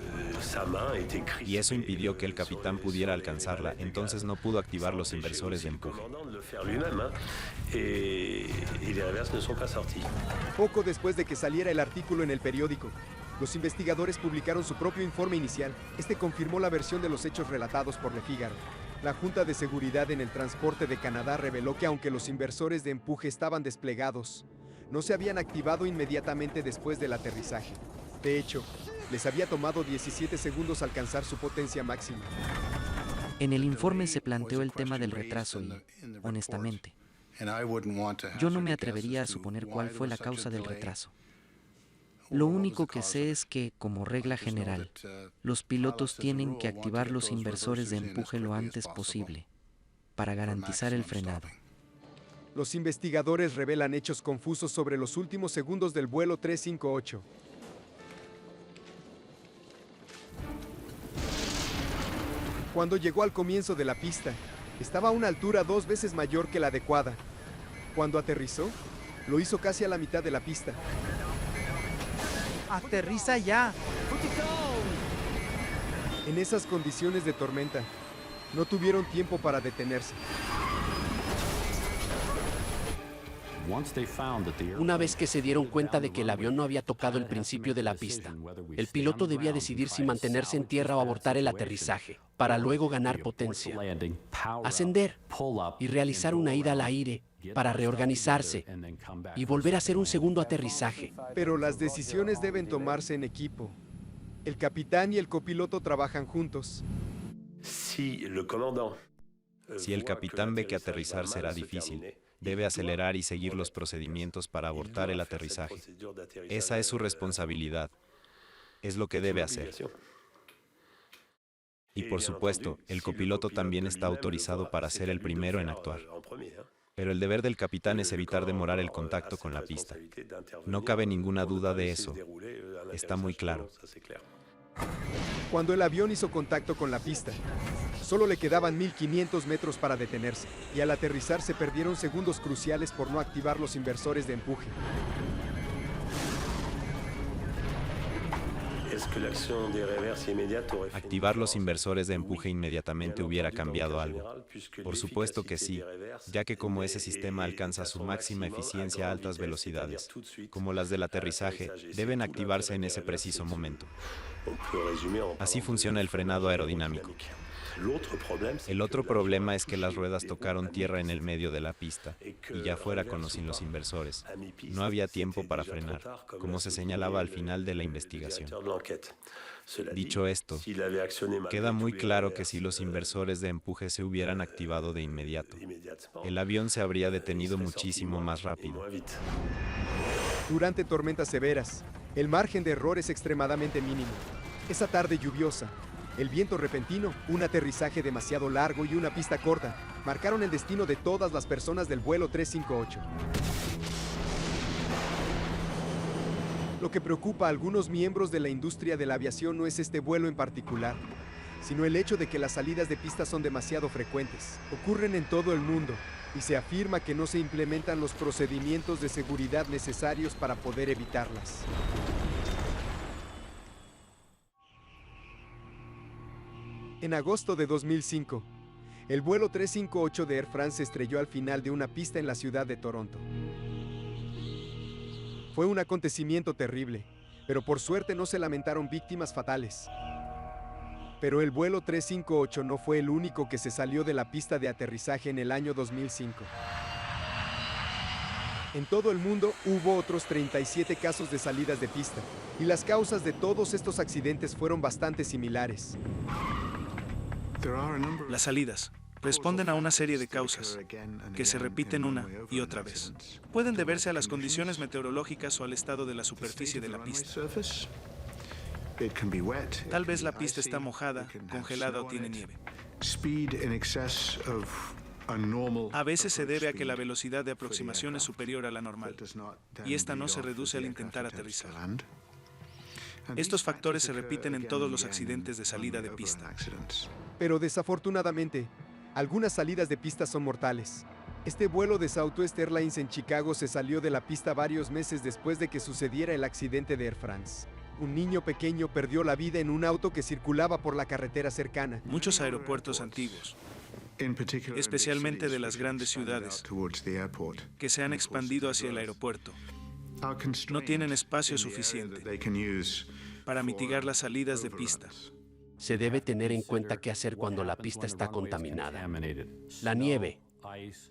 Y eso impidió que el capitán pudiera alcanzarla, entonces no pudo activar los inversores de empuje. Poco después de que saliera el artículo en el periódico, los investigadores publicaron su propio informe inicial. Este confirmó la versión de los hechos relatados por Le Figaro. La Junta de Seguridad en el Transporte de Canadá reveló que, aunque los inversores de empuje estaban desplegados, no se habían activado inmediatamente después del aterrizaje. De hecho, les había tomado 17 segundos alcanzar su potencia máxima. En el informe se planteó el tema del retraso y, honestamente, yo no me atrevería a suponer cuál fue la causa del retraso. Lo único que sé es que, como regla general, los pilotos tienen que activar los inversores de empuje lo antes posible para garantizar el frenado. Los investigadores revelan hechos confusos sobre los últimos segundos del vuelo 358. Cuando llegó al comienzo de la pista, estaba a una altura 2 veces mayor que la adecuada. Cuando aterrizó, lo hizo casi a la mitad de la pista. ¡Aterriza ya! En esas condiciones de tormenta, no tuvieron tiempo para detenerse. Una vez que se dieron cuenta de que el avión no había tocado el principio de la pista, el piloto debía decidir si mantenerse en tierra o abortar el aterrizaje, para luego ganar potencia, ascender y realizar una ida al aire para reorganizarse y volver a hacer un segundo aterrizaje. Pero las decisiones deben tomarse en equipo. El capitán y el copiloto trabajan juntos. Si el capitán ve que aterrizar será difícil, debe acelerar y seguir los procedimientos para abortar el aterrizaje. Esa es su responsabilidad. Es lo que debe hacer. Y por supuesto, el copiloto también está autorizado para ser el primero en actuar. Pero el deber del capitán es evitar demorar el contacto con la pista. No cabe ninguna duda de eso. Está muy claro. Cuando el avión hizo contacto con la pista, solo le quedaban 1500 metros para detenerse, y al aterrizar se perdieron segundos cruciales por no activar los inversores de empuje. Activar los inversores de empuje inmediatamente hubiera cambiado algo. Por supuesto que sí, ya que como ese sistema alcanza su máxima eficiencia a altas velocidades, como las del aterrizaje, deben activarse en ese preciso momento. Así funciona el frenado aerodinámico. El otro problema es que las ruedas tocaron tierra en el medio de la pista, y ya fuera con o sin los inversores, no había tiempo para frenar, como se señalaba al final de la investigación. Dicho esto, queda muy claro que si los inversores de empuje se hubieran activado de inmediato, el avión se habría detenido muchísimo más rápido. Durante tormentas severas, el margen de error es extremadamente mínimo. Esa tarde lluviosa, el viento repentino, un aterrizaje demasiado largo y una pista corta marcaron el destino de todas las personas del vuelo 358. Lo que preocupa a algunos miembros de la industria de la aviación no es este vuelo en particular, sino el hecho de que las salidas de pista son demasiado frecuentes, ocurren en todo el mundo, y se afirma que no se implementan los procedimientos de seguridad necesarios para poder evitarlas. En agosto de 2005, el vuelo 358 de Air France se estrelló al final de una pista en la ciudad de Toronto. Fue un acontecimiento terrible, pero por suerte no se lamentaron víctimas fatales. Pero el vuelo 358 no fue el único que se salió de la pista de aterrizaje en el año 2005. En todo el mundo hubo otros 37 casos de salidas de pista, y las causas de todos estos accidentes fueron bastante similares. Las salidas responden a una serie de causas que se repiten una y otra vez. Pueden deberse a las condiciones meteorológicas o al estado de la superficie de la pista. Tal vez la pista está mojada, congelada o tiene nieve. A veces se debe a que la velocidad de aproximación es superior a la normal, y esta no se reduce al intentar aterrizar. Estos factores se repiten en todos los accidentes de salida de pista. Pero desafortunadamente, algunas salidas de pista son mortales. Este vuelo de Southwest Airlines en Chicago se salió de la pista varios meses después de que sucediera el accidente de Air France. Un niño pequeño perdió la vida en un auto que circulaba por la carretera cercana. Muchos aeropuertos antiguos, especialmente de las grandes ciudades, que se han expandido hacia el aeropuerto, no tienen espacio suficiente para mitigar las salidas de pista. Se debe tener en cuenta qué hacer cuando la pista está contaminada. La nieve,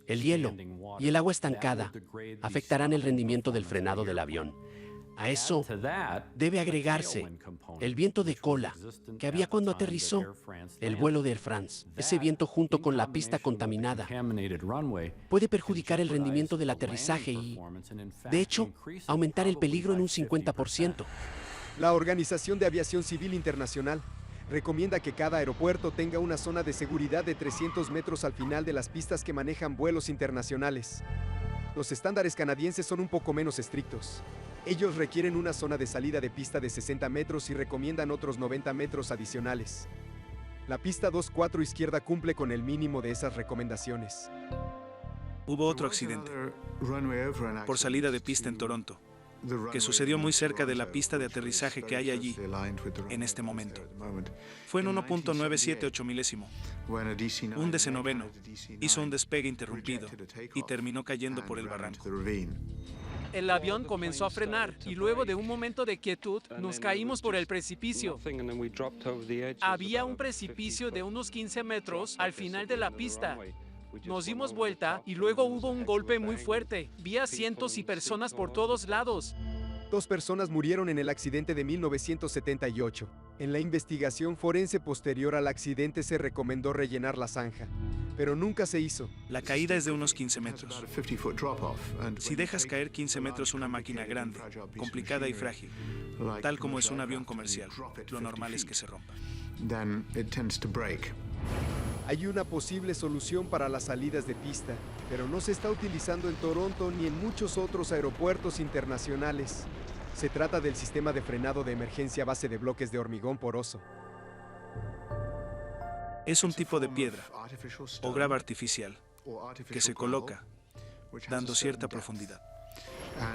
el hielo y el agua estancada afectarán el rendimiento del frenado del avión. A eso debe agregarse el viento de cola que había cuando aterrizó el vuelo de Air France. Ese viento junto con la pista contaminada puede perjudicar el rendimiento del aterrizaje y, de hecho, aumentar el peligro en un 50%. La Organización de Aviación Civil Internacional recomienda que cada aeropuerto tenga una zona de seguridad de 300 metros al final de las pistas que manejan vuelos internacionales. Los estándares canadienses son un poco menos estrictos. Ellos requieren una zona de salida de pista de 60 metros y recomiendan otros 90 metros adicionales. La pista 24 izquierda cumple con el mínimo de esas recomendaciones. Hubo otro accidente por salida de pista en Toronto, que sucedió muy cerca de la pista de aterrizaje que hay allí en este momento. Fue en 1.978 milésimo. Un DC-9 hizo un despegue interrumpido y terminó cayendo por el barranco. El avión comenzó a frenar y luego de un momento de quietud nos caímos por el precipicio. Había un precipicio de unos 15 metros al final de la pista. Nos dimos vuelta y luego hubo un golpe muy fuerte. Vi asientos y personas por todos lados. 2 personas murieron en el accidente de 1978. En la investigación forense posterior al accidente se recomendó rellenar la zanja, pero nunca se hizo. La caída es de unos 15 metros. Si dejas caer 15 metros una máquina grande, complicada y frágil, tal como es un avión comercial, lo normal es que se rompa. Hay una posible solución para las salidas de pista, pero no se está utilizando en Toronto ni en muchos otros aeropuertos internacionales. Se trata del sistema de frenado de emergencia a base de bloques de hormigón poroso. Es un tipo de piedra o grava artificial que se coloca, dando cierta profundidad.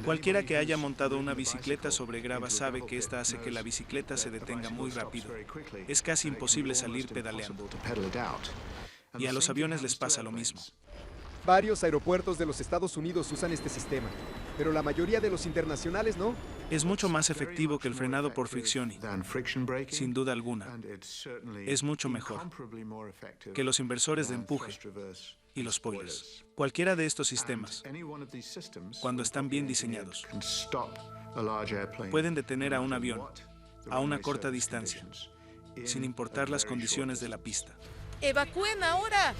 Cualquiera que haya montado una bicicleta sobre grava sabe que esta hace que la bicicleta se detenga muy rápido. Es casi imposible salir pedaleando. Y a los aviones les pasa lo mismo. Varios aeropuertos de los Estados Unidos usan este sistema, pero la mayoría de los internacionales no. Es mucho más efectivo que el frenado por fricción y, sin duda alguna, es mucho mejor que los inversores de empuje y los spoilers. Cualquiera de estos sistemas, cuando están bien diseñados, pueden detener a un avión a una corta distancia, sin importar las condiciones de la pista. ¡Evacúen ahora!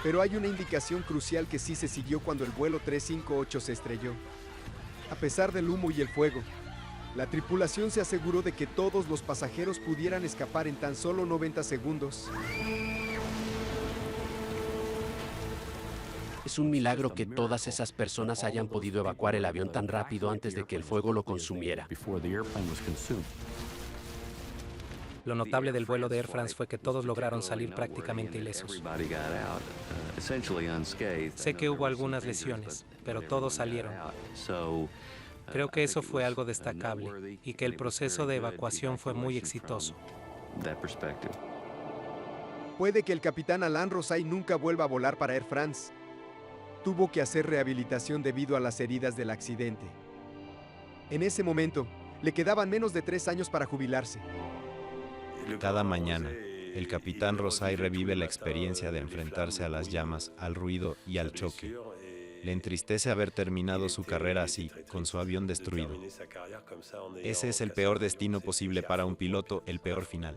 Pero hay una indicación crucial que sí se siguió cuando el vuelo 358 se estrelló. A pesar del humo y el fuego, la tripulación se aseguró de que todos los pasajeros pudieran escapar en tan solo 90 segundos. Es un milagro que todas esas personas hayan podido evacuar el avión tan rápido antes de que el fuego lo consumiera. Lo notable del vuelo de Air France fue que todos lograron salir prácticamente ilesos. Sé que hubo algunas lesiones, pero todos salieron. Creo que eso fue algo destacable y que el proceso de evacuación fue muy exitoso. Puede que el capitán Alain Rosay nunca vuelva a volar para Air France. Tuvo que hacer rehabilitación debido a las heridas del accidente. En ese momento, le quedaban menos de 3 años para jubilarse. Cada mañana, el capitán Rosay revive la experiencia de enfrentarse a las llamas, al ruido y al choque. Le entristece haber terminado su carrera así, con su avión destruido. Ese es el peor destino posible para un piloto, el peor final.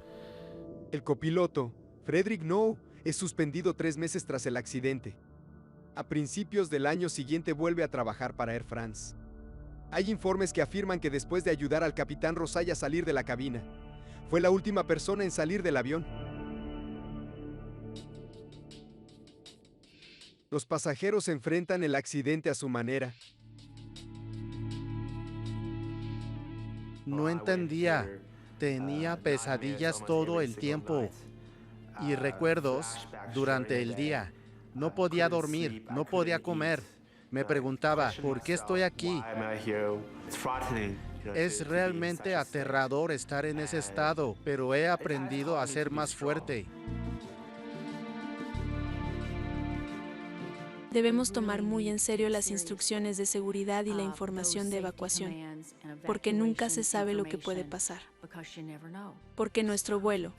El copiloto, Frédéric Nou, es suspendido 3 meses tras el accidente. A principios del año siguiente vuelve a trabajar para Air France. Hay informes que afirman que después de ayudar al capitán Rosay a salir de la cabina, fue la última persona en salir del avión. Los pasajeros enfrentan el accidente a su manera. No entendía. Tenía pesadillas todo el tiempo y recuerdos durante el día. No podía dormir, no podía comer. Me preguntaba, ¿por qué estoy aquí? Es realmente aterrador estar en ese estado, pero he aprendido a ser más fuerte. Debemos tomar muy en serio las instrucciones de seguridad y la información de evacuación, porque nunca se sabe lo que puede pasar. Porque nuestro vuelo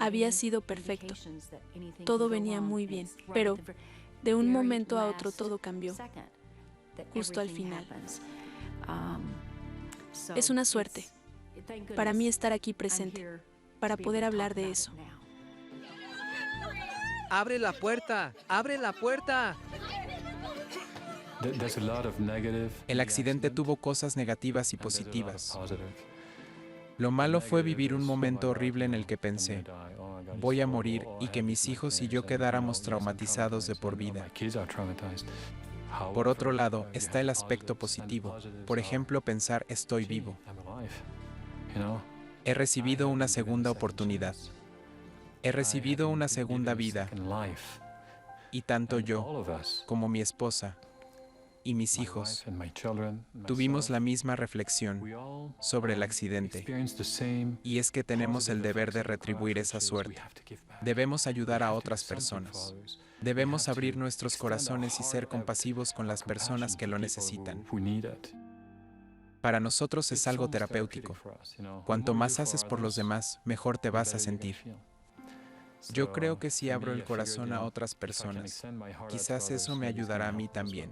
había sido perfecto. Todo venía muy bien, pero de un momento a otro todo cambió, justo al final. Es una suerte para mí estar aquí presente, para poder hablar de eso. ¡Abre la puerta! ¡Abre la puerta! El accidente tuvo cosas negativas y positivas. Lo malo fue vivir un momento horrible en el que pensé, voy a morir y que mis hijos y yo quedáramos traumatizados de por vida. Por otro lado, está el aspecto positivo. Por ejemplo, pensar, estoy vivo. He recibido una segunda oportunidad. He recibido una segunda vida. Y tanto yo, como mi esposa, y mis hijos tuvimos la misma reflexión sobre el accidente, y es que tenemos el deber de retribuir esa suerte. Debemos ayudar a otras personas. Debemos abrir nuestros corazones y ser compasivos con las personas que lo necesitan. Para nosotros es algo terapéutico. Cuanto más haces por los demás, mejor te vas a sentir. Yo creo que si abro el corazón a otras personas, quizás eso me ayudará a mí también.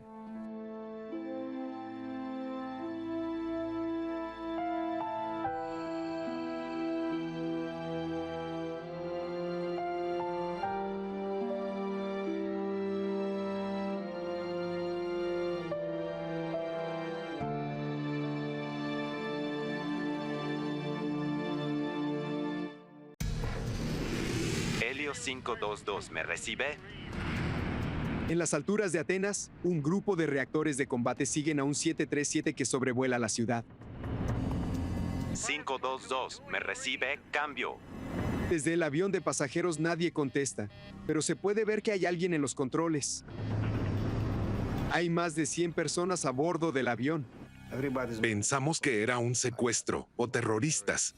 Helios 522, ¿me recibe? En las alturas de Atenas, un grupo de reactores de combate siguen a un 737 que sobrevuela la ciudad. 522, ¿me recibe? Cambio. Desde el avión de pasajeros nadie contesta, pero se puede ver que hay alguien en los controles. Hay más de 100 personas a bordo del avión. Pensamos que era un secuestro o terroristas.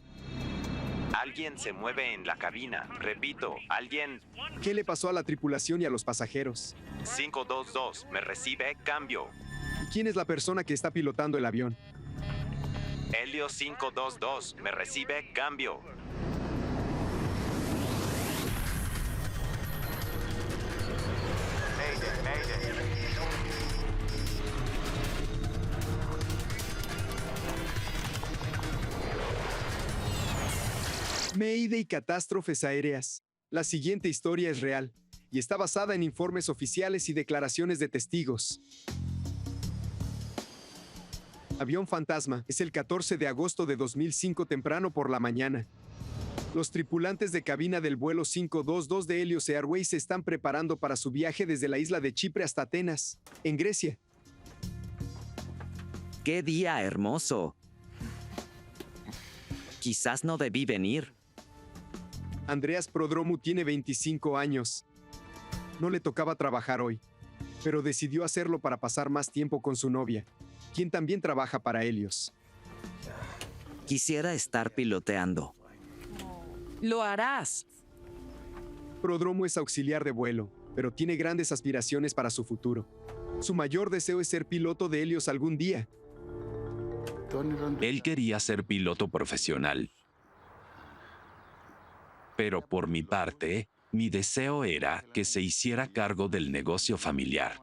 Alguien se mueve en la cabina. Repito, alguien... ¿Qué le pasó a la tripulación y a los pasajeros? 522, ¿me recibe? Cambio. ¿Y quién es la persona que está pilotando el avión? Helios 522, ¿me recibe? Cambio. Mayday y catástrofes aéreas. La siguiente historia es real y está basada en informes oficiales y declaraciones de testigos. Avión fantasma es el 14 de agosto de 2005 temprano por la mañana. Los tripulantes de cabina del vuelo 522 de Helios Airways se están preparando para su viaje desde la isla de Chipre hasta Atenas, en Grecia. ¡Qué día hermoso! Quizás no debí venir. Andreas Prodromou tiene 25 años. No le tocaba trabajar hoy, pero decidió hacerlo para pasar más tiempo con su novia, quien también trabaja para Helios. Quisiera estar piloteando. ¡Lo harás! Prodromou es auxiliar de vuelo, pero tiene grandes aspiraciones para su futuro. Su mayor deseo es ser piloto de Helios algún día. Él quería ser piloto profesional. Pero por mi parte, mi deseo era que se hiciera cargo del negocio familiar.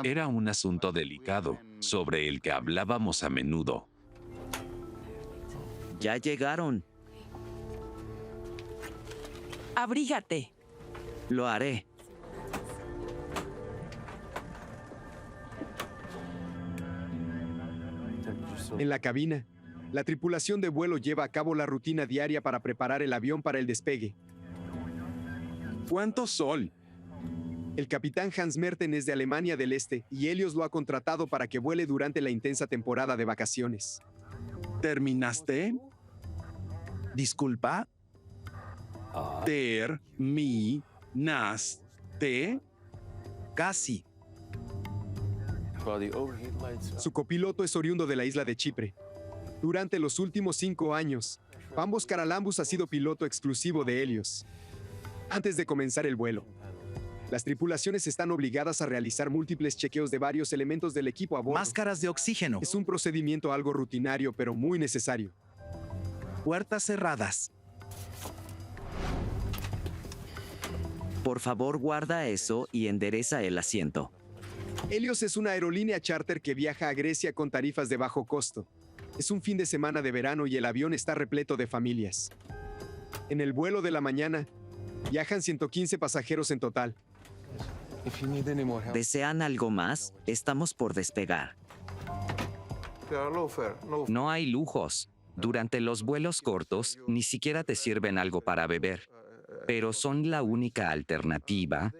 Era un asunto delicado, sobre el que hablábamos a menudo. Ya llegaron. Abrígate. Lo haré. En la cabina, la tripulación de vuelo lleva a cabo la rutina diaria para preparar el avión para el despegue. ¿Cuánto sol? El capitán Hans Merten es de Alemania del Este y Helios lo ha contratado para que vuele durante la intensa temporada de vacaciones. ¿Terminaste? Disculpa. ¿Terminaste? Casi. Su copiloto es oriundo de la isla de Chipre. Durante los últimos 5 años, Pambos Karalambous ha sido piloto exclusivo de Helios. Antes de comenzar el vuelo, las tripulaciones están obligadas a realizar múltiples chequeos de varios elementos del equipo a bordo. Máscaras de oxígeno. Es un procedimiento algo rutinario, pero muy necesario. Puertas cerradas. Por favor, guarda eso y endereza el asiento. Helios es una aerolínea charter que viaja a Grecia con tarifas de bajo costo. Es un fin de semana de verano y el avión está repleto de familias. En el vuelo de la mañana, viajan 115 pasajeros en total. ¿Desean algo más? Estamos por despegar. No hay lujos. Durante los vuelos cortos, ni siquiera te sirven algo para beber. Pero son la única alternativa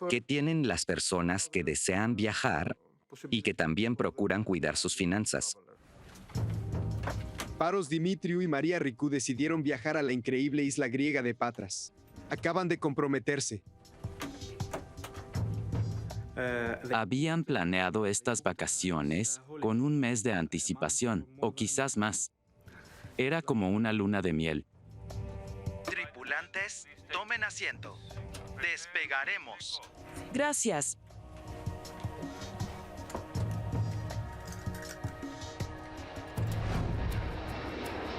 que tienen las personas que desean viajar y que también procuran cuidar sus finanzas. Paros Dimitriou y María Ricú decidieron viajar a la increíble isla griega de Patras. Acaban de comprometerse. Habían planeado estas vacaciones con un mes de anticipación, o quizás más. Era como una luna de miel. Tripulantes, tomen asiento. Despegaremos. Gracias.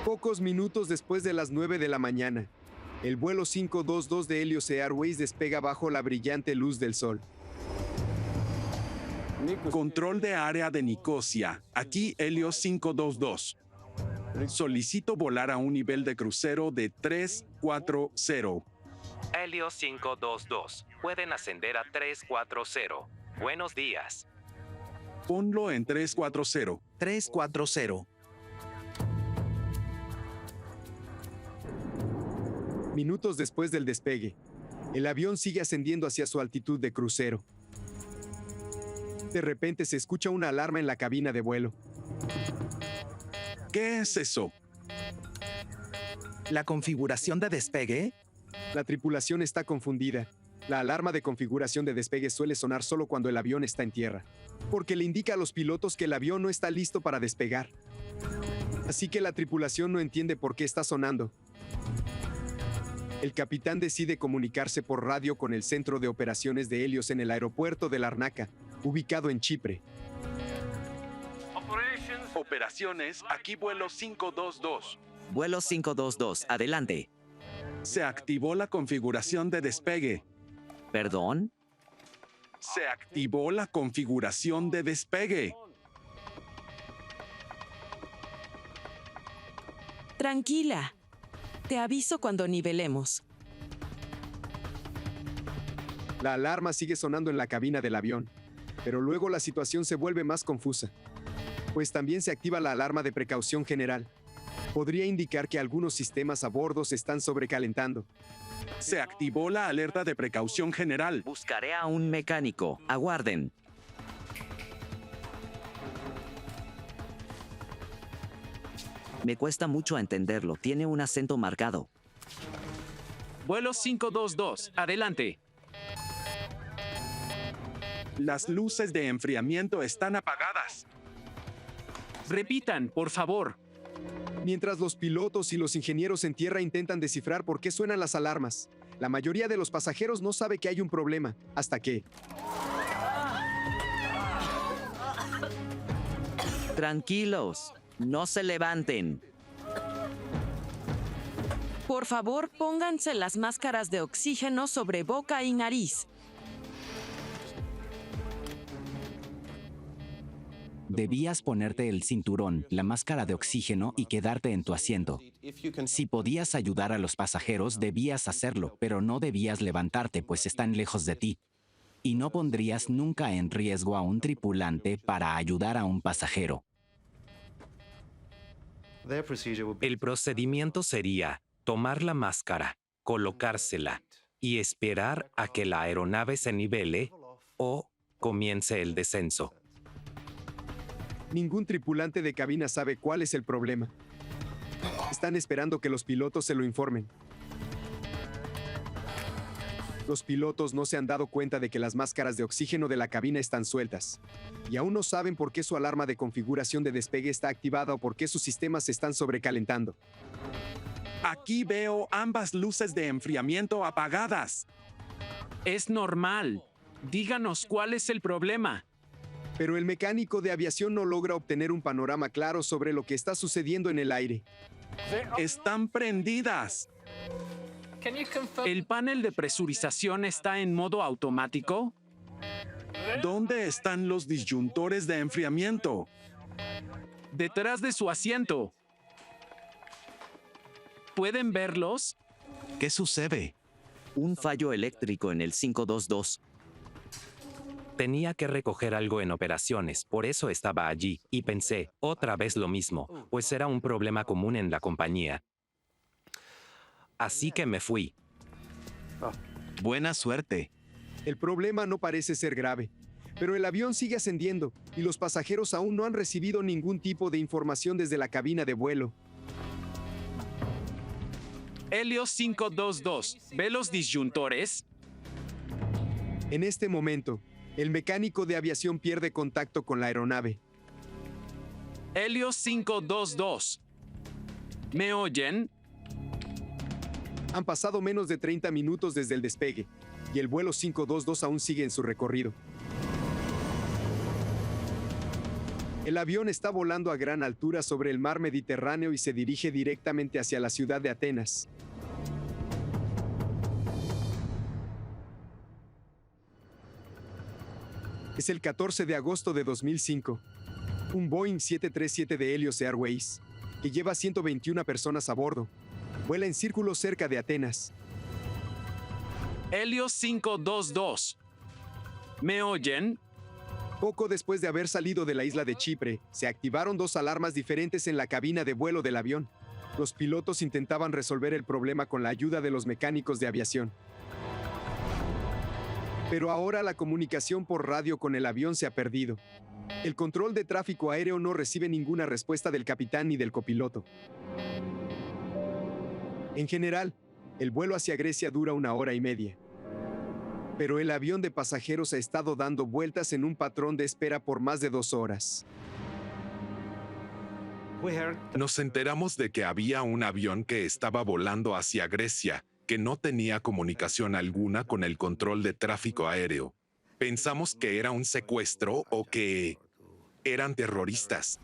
Pocos minutos después de las 9 de la mañana, el vuelo 522 de Helios Airways despega bajo la brillante luz del sol. Control de área de Nicosia. Aquí Helios 522. Solicito volar a un nivel de crucero de 340. Helios 522. Pueden ascender a 340. Buenos días. Ponlo en 340. 340. Minutos después del despegue, El avión sigue ascendiendo hacia su altitud de crucero. De repente se escucha una alarma en la cabina de vuelo. ¿Qué es eso? ¿La configuración de despegue? La tripulación está confundida. La alarma de configuración de despegue suele sonar solo cuando el avión está en tierra, porque le indica a los pilotos que el avión no está listo para despegar. Así que la tripulación no entiende por qué está sonando. El capitán decide comunicarse por radio con el centro de operaciones de Helios en el aeropuerto de Larnaca, ubicado en Chipre. Operaciones, aquí vuelo 522. Vuelo 522, adelante. Se activó la configuración de despegue. ¿Perdón? Se activó la configuración de despegue. Tranquila. Te aviso cuando nivelemos. La alarma sigue sonando en la cabina del avión, pero luego la situación se vuelve más confusa, pues también se activa la alarma de precaución general. Podría indicar que algunos sistemas a bordo se están sobrecalentando. Se activó la alerta de precaución general. Buscaré a un mecánico. Aguarden. Me cuesta mucho entenderlo. Tiene un acento marcado. Vuelo 522, adelante. Las luces de enfriamiento están apagadas. Repitan, por favor. Mientras los pilotos y los ingenieros en tierra intentan descifrar por qué suenan las alarmas, la mayoría de los pasajeros no sabe que hay un problema, hasta que... Tranquilos, no se levanten. Por favor, pónganse las máscaras de oxígeno sobre boca y nariz. Debías ponerte el cinturón, la máscara de oxígeno y quedarte en tu asiento. Si podías ayudar a los pasajeros, debías hacerlo, pero no debías levantarte, pues están lejos de ti. Y no pondrías nunca en riesgo a un tripulante para ayudar a un pasajero. El procedimiento sería tomar la máscara, colocársela y esperar a que la aeronave se nivele o comience el descenso. Ningún tripulante de cabina sabe cuál es el problema. Están esperando que los pilotos se lo informen. Los pilotos no se han dado cuenta de que las máscaras de oxígeno de la cabina están sueltas, y aún no saben por qué su alarma de configuración de despegue está activada o por qué sus sistemas se están sobrecalentando. Aquí veo ambas luces de enfriamiento apagadas. Es normal. Díganos cuál es el problema. Pero el mecánico de aviación no logra obtener un panorama claro sobre lo que está sucediendo en el aire. Están prendidas. ¿El panel de presurización está en modo automático? ¿Dónde están los disyuntores de enfriamiento? Detrás de su asiento. ¿Pueden verlos? ¿Qué sucede? Un fallo eléctrico en el 522. Tenía que recoger algo en operaciones, por eso estaba allí, y pensé, otra vez lo mismo, pues era un problema común en la compañía. Así que me fui. Buena suerte. El problema no parece ser grave, pero el avión sigue ascendiendo y los pasajeros aún no han recibido ningún tipo de información desde la cabina de vuelo. Helios 522, ¿ve los disyuntores? En este momento, el mecánico de aviación pierde contacto con la aeronave. Helios 522, ¿me oyen? Han pasado menos de 30 minutos desde el despegue, y el vuelo 522 aún sigue en su recorrido. El avión está volando a gran altura sobre el mar Mediterráneo y se dirige directamente hacia la ciudad de Atenas. Es el 14 de agosto de 2005. Un Boeing 737 de Helios Airways, que lleva 121 personas a bordo, vuela en círculo cerca de Atenas. Helios 522, ¿me oyen? Poco después de haber salido de la isla de Chipre, se activaron dos alarmas diferentes en la cabina de vuelo del avión. Los pilotos intentaban resolver el problema con la ayuda de los mecánicos de aviación. Pero ahora la comunicación por radio con el avión se ha perdido. El control de tráfico aéreo no recibe ninguna respuesta del capitán ni del copiloto. En general, el vuelo hacia Grecia dura 1 hora y media. Pero el avión de pasajeros ha estado dando vueltas en un patrón de espera por más de 2 horas. Nos enteramos de que había un avión que estaba volando hacia Grecia, que no tenía comunicación alguna con el control de tráfico aéreo. Pensamos que era un secuestro o que eran terroristas.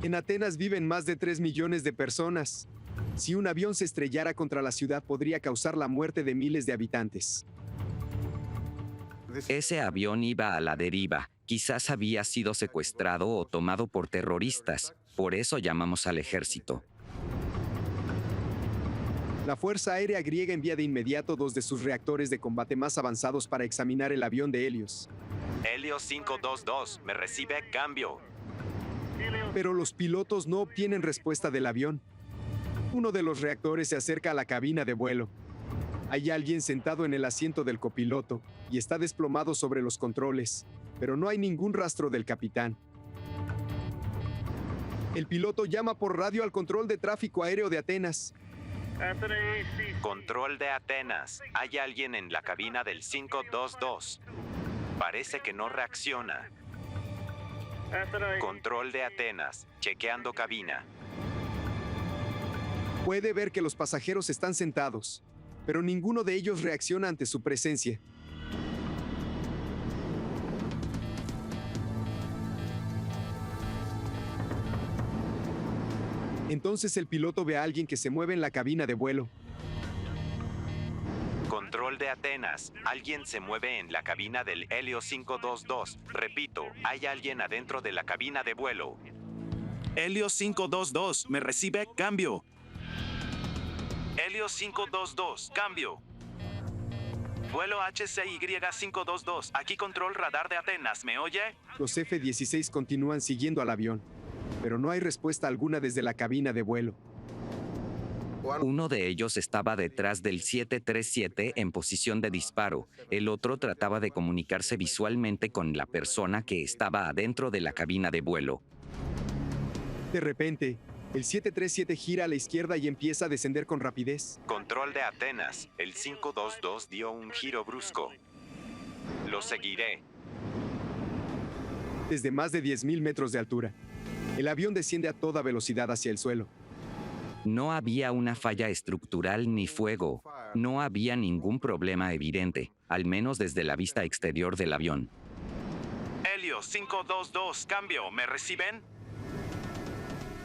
En Atenas viven más de 3 millones de personas. Si un avión se estrellara contra la ciudad, podría causar la muerte de miles de habitantes. Ese avión iba a la deriva. Quizás había sido secuestrado o tomado por terroristas. Por eso llamamos al ejército. La Fuerza Aérea griega envía de inmediato 2 de sus reactores de combate más avanzados para examinar el avión de Helios. Helios 522, me recibe, cambio. Pero los pilotos no obtienen respuesta del avión. Uno de los reactores se acerca a la cabina de vuelo. Hay alguien sentado en el asiento del copiloto y está desplomado sobre los controles, pero no hay ningún rastro del capitán. El piloto llama por radio al control de tráfico aéreo de Atenas. Control de Atenas, hay alguien en la cabina del 522. Parece que no reacciona. Control de Atenas, chequeando cabina. Puede ver que los pasajeros están sentados, pero ninguno de ellos reacciona ante su presencia. Entonces el piloto ve a alguien que se mueve en la cabina de vuelo. Control de Atenas, alguien se mueve en la cabina del Helios 522. Repito, hay alguien adentro de la cabina de vuelo. Helios 522, me recibe, cambio. Helios 522, cambio. Vuelo HCY 522, aquí control radar de Atenas, ¿me oye? Los F-16 continúan siguiendo al avión, pero no hay respuesta alguna desde la cabina de vuelo. Uno de ellos estaba detrás del 737 en posición de disparo. El otro trataba de comunicarse visualmente con la persona que estaba adentro de la cabina de vuelo. De repente, el 737 gira a la izquierda y empieza a descender con rapidez. Control de Atenas, el 522 dio un giro brusco. Lo seguiré. Desde más de 10.000 metros de altura, el avión desciende a toda velocidad hacia el suelo. No había una falla estructural ni fuego. No había ningún problema evidente, al menos desde la vista exterior del avión. Helios 522, cambio, ¿me reciben?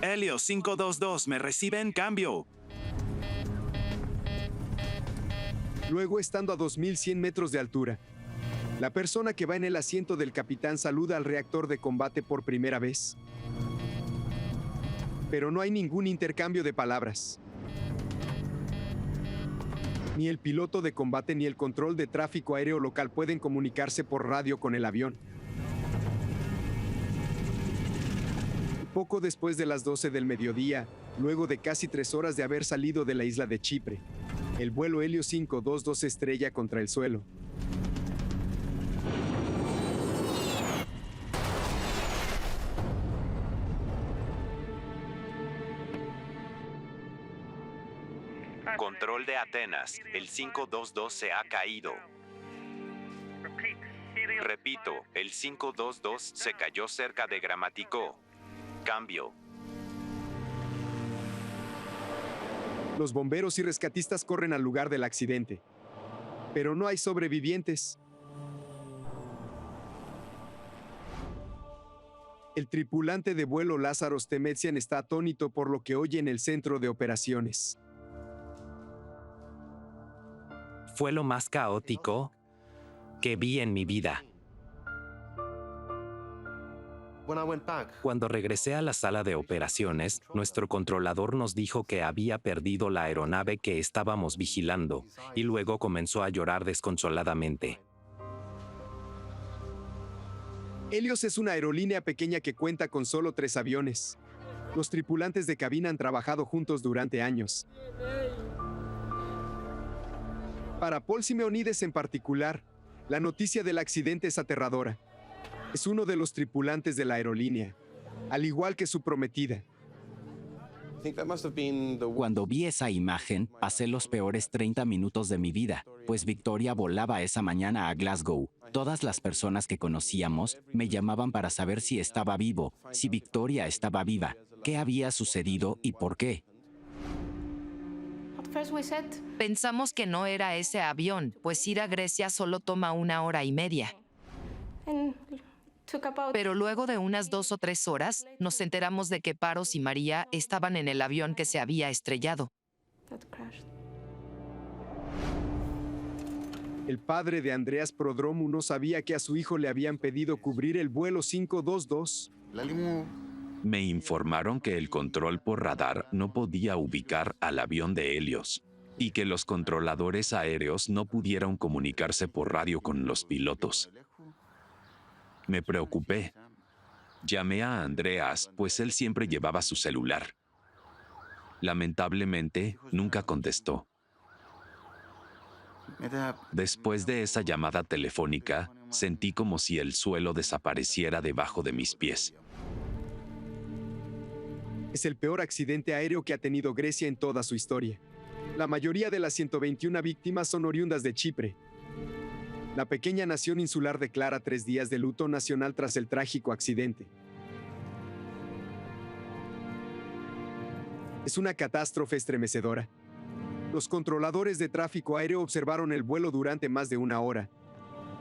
Helios 522, ¿me reciben? Cambio. Luego, estando a 2.100 metros de altura, la persona que va en el asiento del capitán saluda al reactor de combate por primera vez. Pero no hay ningún intercambio de palabras. Ni el piloto de combate ni el control de tráfico aéreo local pueden comunicarse por radio con el avión. Poco después de las 12 del mediodía, luego de casi 3 horas de haber salido de la isla de Chipre, el vuelo Helios 522 se estrella contra el suelo. Control de Atenas, el 522 se ha caído. Repito, el 522 se cayó cerca de Gramático. Cambio. Los bomberos y rescatistas corren al lugar del accidente, pero no hay sobrevivientes. El tripulante de vuelo Lázaros Temetsian está atónito por lo que oye en el centro de operaciones. Fue lo más caótico que vi en mi vida. Cuando regresé a la sala de operaciones, nuestro controlador nos dijo que había perdido la aeronave que estábamos vigilando, y luego comenzó a llorar desconsoladamente. Helios es una aerolínea pequeña que cuenta con solo 3 aviones. Los tripulantes de cabina han trabajado juntos durante años. Para Paul Simeonides en particular, la noticia del accidente es aterradora. Es uno de los tripulantes de la aerolínea, al igual que su prometida. Cuando vi esa imagen, pasé los peores 30 minutos de mi vida, pues Victoria volaba esa mañana a Glasgow. Todas las personas que conocíamos me llamaban para saber si estaba vivo, si Victoria estaba viva, qué había sucedido y por qué. Pensamos que no era ese avión, pues ir a Grecia solo toma 1 hora y media. Pero luego de unas 2 o 3 horas, nos enteramos de que Paros y María estaban en el avión que se había estrellado. El padre de Andreas Prodromou no sabía que a su hijo le habían pedido cubrir el vuelo 522. Me informaron que el control por radar no podía ubicar al avión de Helios y que los controladores aéreos no pudieron comunicarse por radio con los pilotos. Me preocupé. Llamé a Andreas, pues él siempre llevaba su celular. Lamentablemente, nunca contestó. Después de esa llamada telefónica, sentí como si el suelo desapareciera debajo de mis pies. Es el peor accidente aéreo que ha tenido Grecia en toda su historia. La mayoría de las 121 víctimas son oriundas de Chipre. La pequeña nación insular declara 3 días de luto nacional tras el trágico accidente. Es una catástrofe estremecedora. Los controladores de tráfico aéreo observaron el vuelo durante más de 1 hora,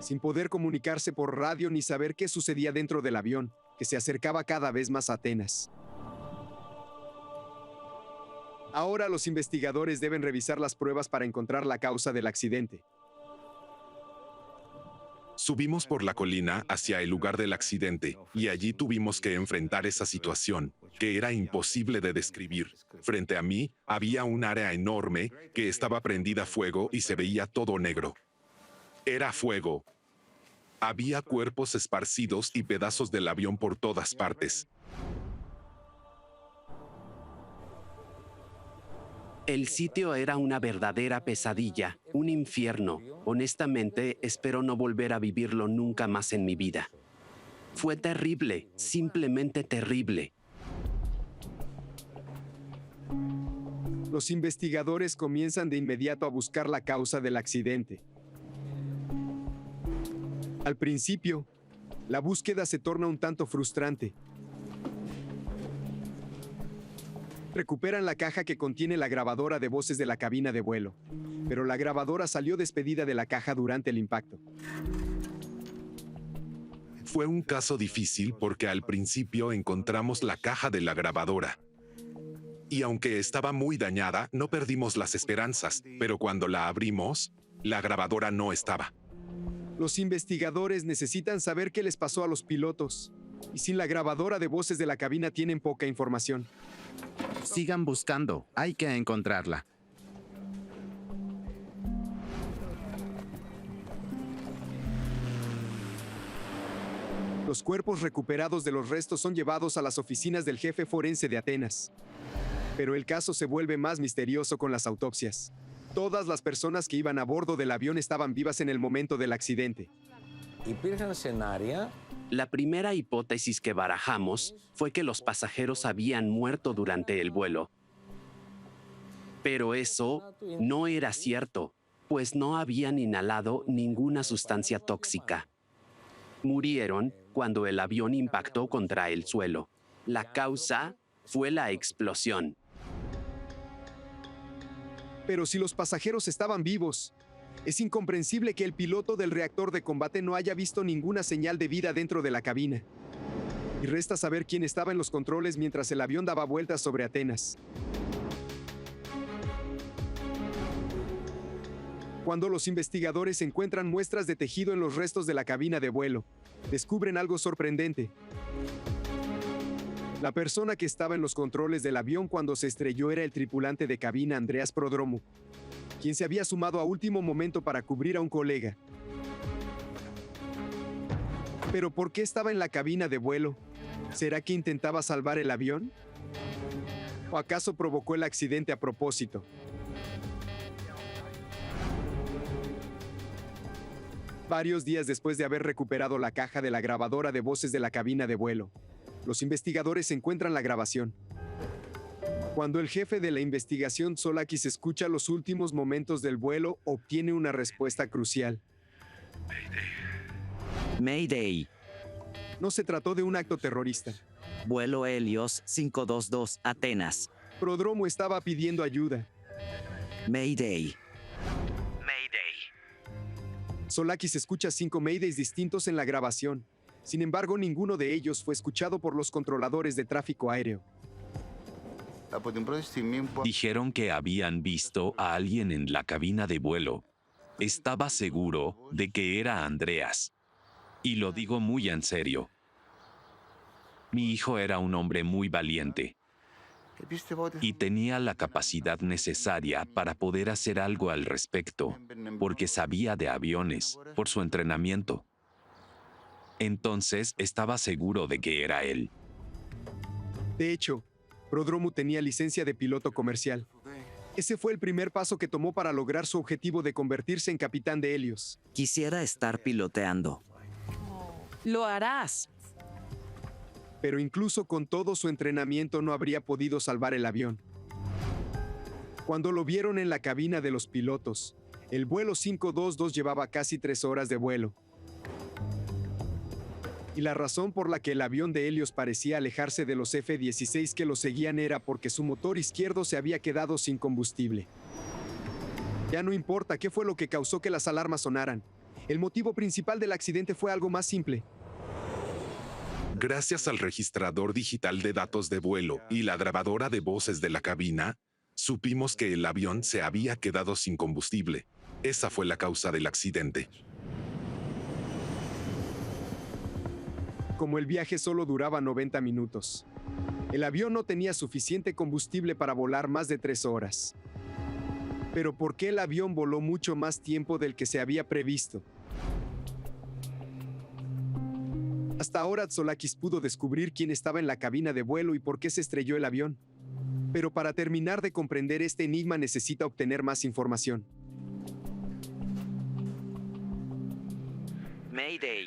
sin poder comunicarse por radio ni saber qué sucedía dentro del avión, que se acercaba cada vez más a Atenas. Ahora los investigadores deben revisar las pruebas para encontrar la causa del accidente. Subimos por la colina hacia el lugar del accidente y allí tuvimos que enfrentar esa situación, que era imposible de describir. Frente a mí había un área enorme que estaba prendida a fuego y se veía todo negro. Era fuego. Había cuerpos esparcidos y pedazos del avión por todas partes. El sitio era una verdadera pesadilla, un infierno. Honestamente, espero no volver a vivirlo nunca más en mi vida. Fue terrible, simplemente terrible. Los investigadores comienzan de inmediato a buscar la causa del accidente. Al principio, la búsqueda se torna un tanto frustrante. Recuperan la caja que contiene la grabadora de voces de la cabina de vuelo, pero la grabadora salió despedida de la caja durante el impacto. Fue un caso difícil porque al principio encontramos la caja de la grabadora. Y aunque estaba muy dañada, no perdimos las esperanzas, pero cuando la abrimos, la grabadora no estaba. Los investigadores necesitan saber qué les pasó a los pilotos, y sin la grabadora de voces de la cabina tienen poca información. Sigan buscando, hay que encontrarla. Los cuerpos recuperados de los restos son llevados a las oficinas del jefe forense de Atenas. Pero el caso se vuelve más misterioso con las autopsias. Todas las personas que iban a bordo del avión estaban vivas en el momento del accidente. La primera hipótesis que barajamos fue que los pasajeros habían muerto durante el vuelo. Pero eso no era cierto, pues no habían inhalado ninguna sustancia tóxica. Murieron cuando el avión impactó contra el suelo. La causa fue la explosión. Pero si los pasajeros estaban vivos, es incomprensible que el piloto del reactor de combate no haya visto ninguna señal de vida dentro de la cabina. Y resta saber quién estaba en los controles mientras el avión daba vueltas sobre Atenas. Cuando los investigadores encuentran muestras de tejido en los restos de la cabina de vuelo, descubren algo sorprendente. La persona que estaba en los controles del avión cuando se estrelló era el tripulante de cabina Andreas Prodromou, quien se había sumado a último momento para cubrir a un colega. ¿Pero por qué estaba en la cabina de vuelo? ¿Será que intentaba salvar el avión? ¿O acaso provocó el accidente a propósito? Varios días después de haber recuperado la caja de la grabadora de voces de la cabina de vuelo, los investigadores encuentran la grabación. Cuando el jefe de la investigación, Tsolakis, escucha los últimos momentos del vuelo, obtiene una respuesta crucial. Mayday. No se trató de un acto terrorista. Vuelo Helios 522, Atenas. Prodromo estaba pidiendo ayuda. Mayday. Tsolakis escucha 5 Maydays distintos en la grabación. Sin embargo, ninguno de ellos fue escuchado por los controladores de tráfico aéreo. Dijeron que habían visto a alguien en la cabina de vuelo. Estaba seguro de que era Andreas. Y lo digo muy en serio. Mi hijo era un hombre muy valiente. Y tenía la capacidad necesaria para poder hacer algo al respecto, porque sabía de aviones, por su entrenamiento. Entonces estaba seguro de que era él. De hecho, Prodromo tenía licencia de piloto comercial. Ese fue el primer paso que tomó para lograr su objetivo de convertirse en capitán de Helios. Quisiera estar piloteando. Lo harás. Pero incluso con todo su entrenamiento no habría podido salvar el avión. Cuando lo vieron en la cabina de los pilotos, el vuelo 522 llevaba casi 3 horas de vuelo. Y la razón por la que el avión de Helios parecía alejarse de los F-16 que lo seguían era porque su motor izquierdo se había quedado sin combustible. Ya no importa qué fue lo que causó que las alarmas sonaran. El motivo principal del accidente fue algo más simple. Gracias al registrador digital de datos de vuelo y la grabadora de voces de la cabina, supimos que el avión se había quedado sin combustible. Esa fue la causa del accidente. Como el viaje solo duraba 90 minutos, el avión no tenía suficiente combustible para volar más de 3 horas. Pero ¿por qué el avión voló mucho más tiempo del que se había previsto? Hasta ahora Tsolakis pudo descubrir quién estaba en la cabina de vuelo y por qué se estrelló el avión. Pero para terminar de comprender este enigma necesita obtener más información. Mayday.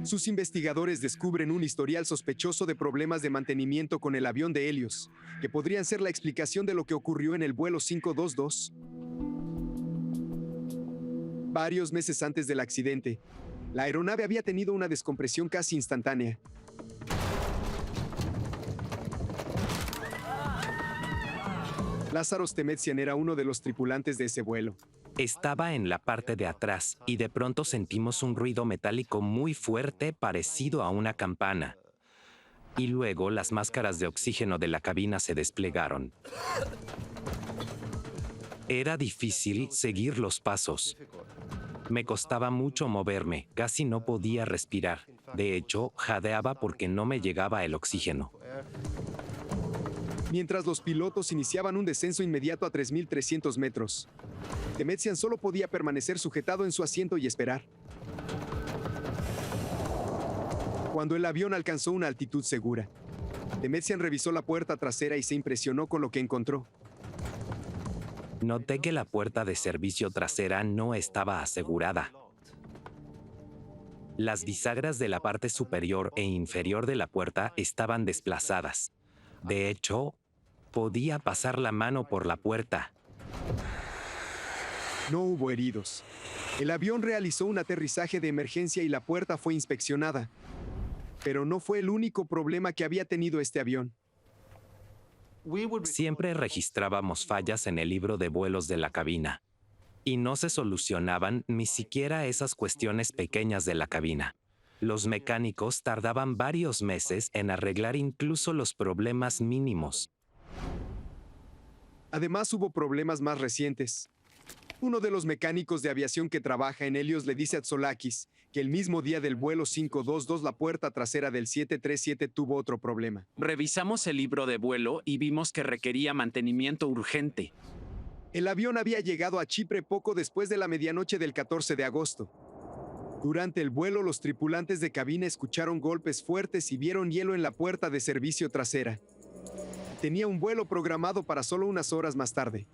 Sus investigadores descubren un historial sospechoso de problemas de mantenimiento con el avión de Helios, que podrían ser la explicación de lo que ocurrió en el vuelo 522. Varios meses antes del accidente, la aeronave había tenido una descompresión casi instantánea. Lázaros Temetsian era uno de los tripulantes de ese vuelo. Estaba en la parte de atrás y de pronto sentimos un ruido metálico muy fuerte parecido a una campana. Y luego las máscaras de oxígeno de la cabina se desplegaron. Era difícil seguir los pasos. Me costaba mucho moverme, casi no podía respirar. De hecho, jadeaba porque no me llegaba el oxígeno. Mientras los pilotos iniciaban un descenso inmediato a 3.300 metros, Temetsian solo podía permanecer sujetado en su asiento y esperar. Cuando el avión alcanzó una altitud segura, Temetsian revisó la puerta trasera y se impresionó con lo que encontró. Noté que la puerta de servicio trasera no estaba asegurada. Las bisagras de la parte superior e inferior de la puerta estaban desplazadas. De hecho, podía pasar la mano por la puerta. No hubo heridos. El avión realizó un aterrizaje de emergencia y la puerta fue inspeccionada. Pero no fue el único problema que había tenido este avión. Siempre registrábamos fallas en el libro de vuelos de la cabina. Y no se solucionaban ni siquiera esas cuestiones pequeñas de la cabina. Los mecánicos tardaban varios meses en arreglar incluso los problemas mínimos. Además, hubo problemas más recientes. Uno de los mecánicos de aviación que trabaja en Helios le dice a Tsolakis que el mismo día del vuelo 522 la puerta trasera del 737 tuvo otro problema. Revisamos el libro de vuelo y vimos que requería mantenimiento urgente. El avión había llegado a Chipre poco después de la medianoche del 14 de agosto. Durante el vuelo, los tripulantes de cabina escucharon golpes fuertes y vieron hielo en la puerta de servicio trasera. Tenía un vuelo programado para solo unas horas más tarde.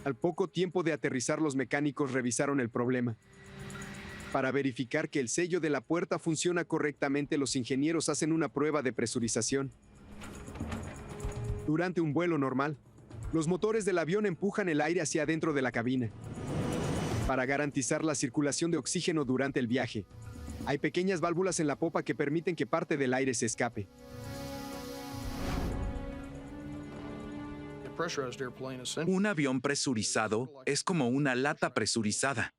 Al poco tiempo de aterrizar, los mecánicos revisaron el problema. Para verificar que el sello de la puerta funciona correctamente, los ingenieros hacen una prueba de presurización. Durante un vuelo normal, los motores del avión empujan el aire hacia adentro de la cabina. Para garantizar la circulación de oxígeno durante el viaje, hay pequeñas válvulas en la popa que permiten que parte del aire se escape. Un avión presurizado es como una lata presurizada.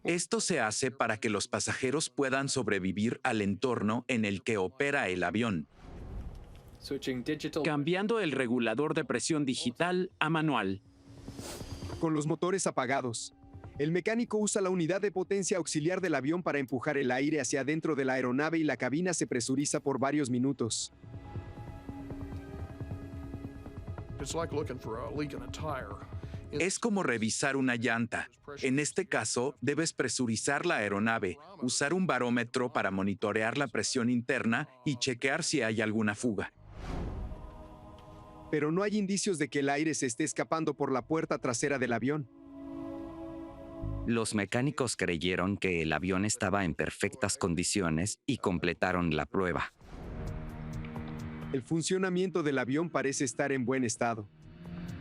Esto se hace para que los pasajeros puedan sobrevivir al entorno en el que opera el avión. Cambiando el regulador de presión digital a manual. Con los motores apagados, el mecánico usa la unidad de potencia auxiliar del avión para empujar el aire hacia adentro de la aeronave y la cabina se presuriza por varios minutos. Es como revisar una llanta. En este caso, debes presurizar la aeronave, usar un barómetro para monitorear la presión interna y chequear si hay alguna fuga. Pero no hay indicios de que el aire se esté escapando por la puerta trasera del avión. Los mecánicos creyeron que el avión estaba en perfectas condiciones y completaron la prueba. El funcionamiento del avión parece estar en buen estado.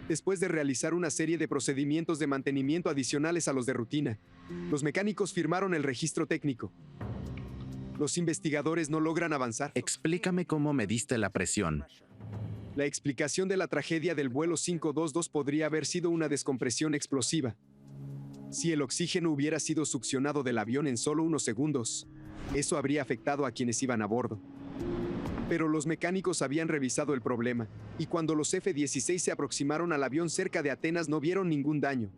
Después de realizar una serie de procedimientos de mantenimiento adicionales a los de rutina, los mecánicos firmaron el registro técnico. Los investigadores no logran avanzar. Explícame cómo mediste la presión. La explicación de la tragedia del vuelo 522 podría haber sido una descompresión explosiva. Si el oxígeno hubiera sido succionado del avión en solo unos segundos, eso habría afectado a quienes iban a bordo. Pero los mecánicos habían revisado el problema, y cuando los F-16 se aproximaron al avión cerca de Atenas no vieron ningún daño.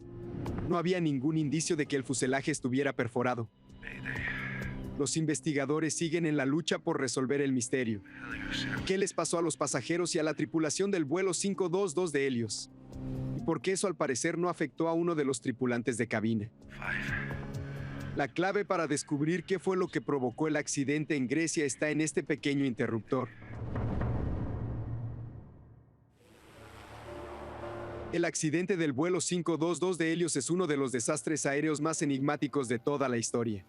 No había ningún indicio de que el fuselaje estuviera perforado. Los investigadores siguen en la lucha por resolver el misterio. ¿Qué les pasó a los pasajeros y a la tripulación del vuelo 522 de Helios? ¿Y por qué eso al parecer no afectó a uno de los tripulantes de cabina? La clave para descubrir qué fue lo que provocó el accidente en Grecia está en este pequeño interruptor. El accidente del vuelo 522 de Helios es uno de los desastres aéreos más enigmáticos de toda la historia.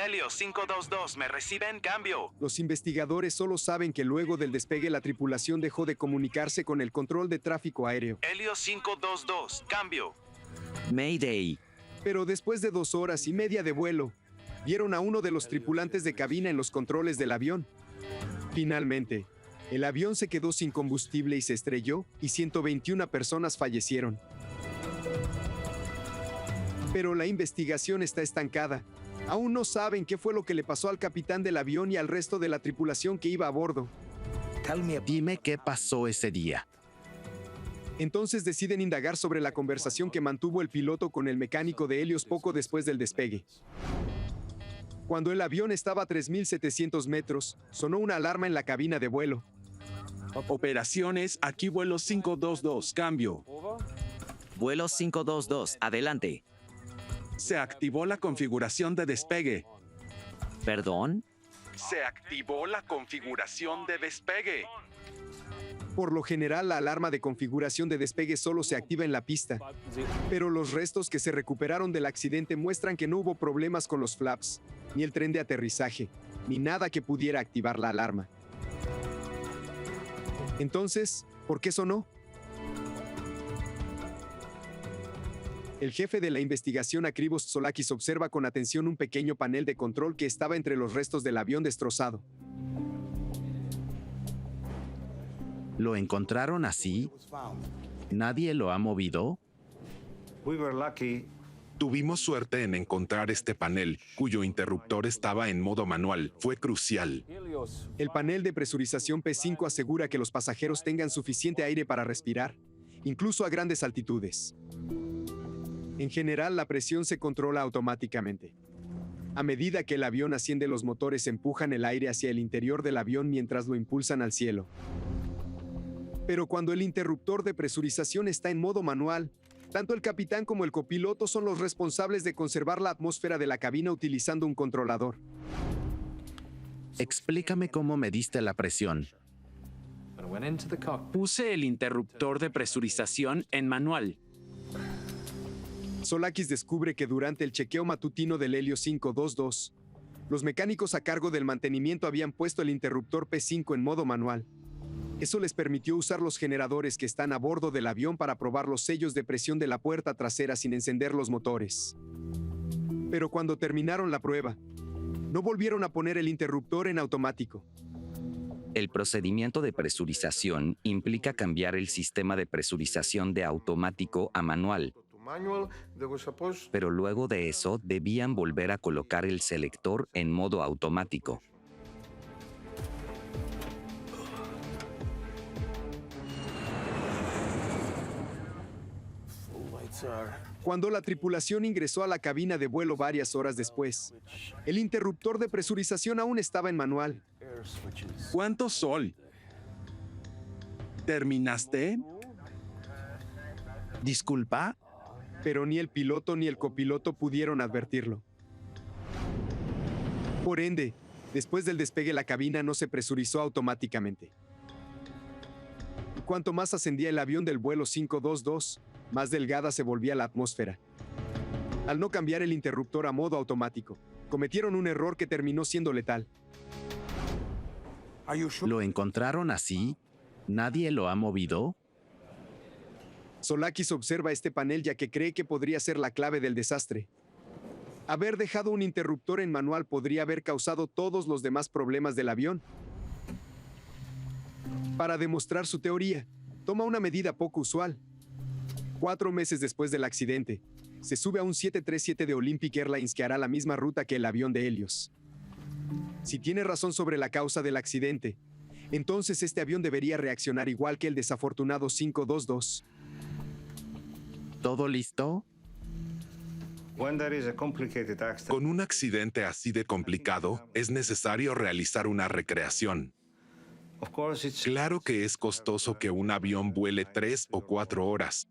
Helios 522, ¿me reciben? Cambio. Los investigadores solo saben que luego del despegue la tripulación dejó de comunicarse con el control de tráfico aéreo. Helios 522, cambio. Mayday. Pero después de 2 horas y media de vuelo, vieron a uno de los tripulantes de cabina en los controles del avión. Finalmente, el avión se quedó sin combustible y se estrelló, y 121 personas fallecieron. Pero la investigación está estancada. Aún no saben qué fue lo que le pasó al capitán del avión y al resto de la tripulación que iba a bordo. Dime qué pasó ese día. Entonces deciden indagar sobre la conversación que mantuvo el piloto con el mecánico de Helios poco después del despegue. Cuando el avión estaba a 3.700 metros, sonó una alarma en la cabina de vuelo. Operaciones, aquí vuelo 522, cambio. Vuelo 522, adelante. Se activó la configuración de despegue. ¿Perdón? Se activó la configuración de despegue. Por lo general, la alarma de configuración de despegue solo se activa en la pista. Pero los restos que se recuperaron del accidente muestran que no hubo problemas con los flaps, ni el tren de aterrizaje, ni nada que pudiera activar la alarma. Entonces, ¿por qué sonó? El jefe de la investigación, Akribos Tsolakis, observa con atención un pequeño panel de control que estaba entre los restos del avión destrozado. ¿Lo encontraron así? ¿Nadie lo ha movido? Tuvimos suerte en encontrar este panel, cuyo interruptor estaba en modo manual. Fue crucial. El panel de presurización P5 asegura que los pasajeros tengan suficiente aire para respirar, incluso a grandes altitudes. En general, la presión se controla automáticamente. A medida que el avión asciende, los motores empujan el aire hacia el interior del avión mientras lo impulsan al cielo. Pero cuando el interruptor de presurización está en modo manual, tanto el capitán como el copiloto son los responsables de conservar la atmósfera de la cabina utilizando un controlador. Explícame cómo mediste la presión. Puse el interruptor de presurización en manual. Solakis descubre que durante el chequeo matutino del Helios 522, los mecánicos a cargo del mantenimiento habían puesto el interruptor P5 en modo manual. Eso les permitió usar los generadores que están a bordo del avión para probar los sellos de presión de la puerta trasera sin encender los motores. Pero cuando terminaron la prueba, no volvieron a poner el interruptor en automático. El procedimiento de presurización implica cambiar el sistema de presurización de automático a manual. Pero luego de eso, debían volver a colocar el selector en modo automático. Cuando la tripulación ingresó a la cabina de vuelo varias horas después, el interruptor de presurización aún estaba en manual. ¿Cuánto sol? ¿Terminaste? ¿Disculpa? Pero ni el piloto ni el copiloto pudieron advertirlo. Por ende, después del despegue la cabina no se presurizó automáticamente. Y cuanto más ascendía el avión del vuelo 522, más delgada se volvía la atmósfera. Al no cambiar el interruptor a modo automático, cometieron un error que terminó siendo letal. ¿Lo encontraron así? ¿Nadie lo ha movido? Solakis observa este panel ya que cree que podría ser la clave del desastre. Haber dejado un interruptor en manual podría haber causado todos los demás problemas del avión. Para demostrar su teoría, toma una medida poco usual. 4 meses después del accidente, se sube a un 737 de Olympic Airlines que hará la misma ruta que el avión de Helios. Si tiene razón sobre la causa del accidente, entonces este avión debería reaccionar igual que el desafortunado 522. ¿Todo listo? Con un accidente así de complicado, es necesario realizar una recreación. Claro que es costoso que un avión vuele 3 o 4 horas.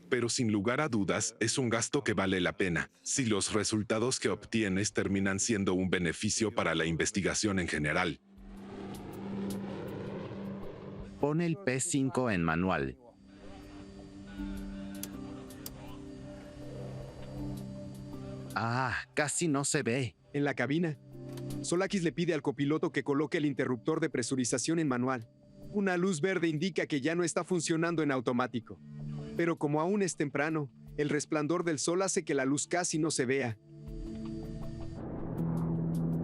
Pero sin lugar a dudas, es un gasto que vale la pena, si los resultados que obtienes terminan siendo un beneficio para la investigación en general. Pon el P5 en manual. Casi no se ve. En la cabina, Solakis le pide al copiloto que coloque el interruptor de presurización en manual. Una luz verde indica que ya no está funcionando en automático. Pero como aún es temprano, el resplandor del sol hace que la luz casi no se vea.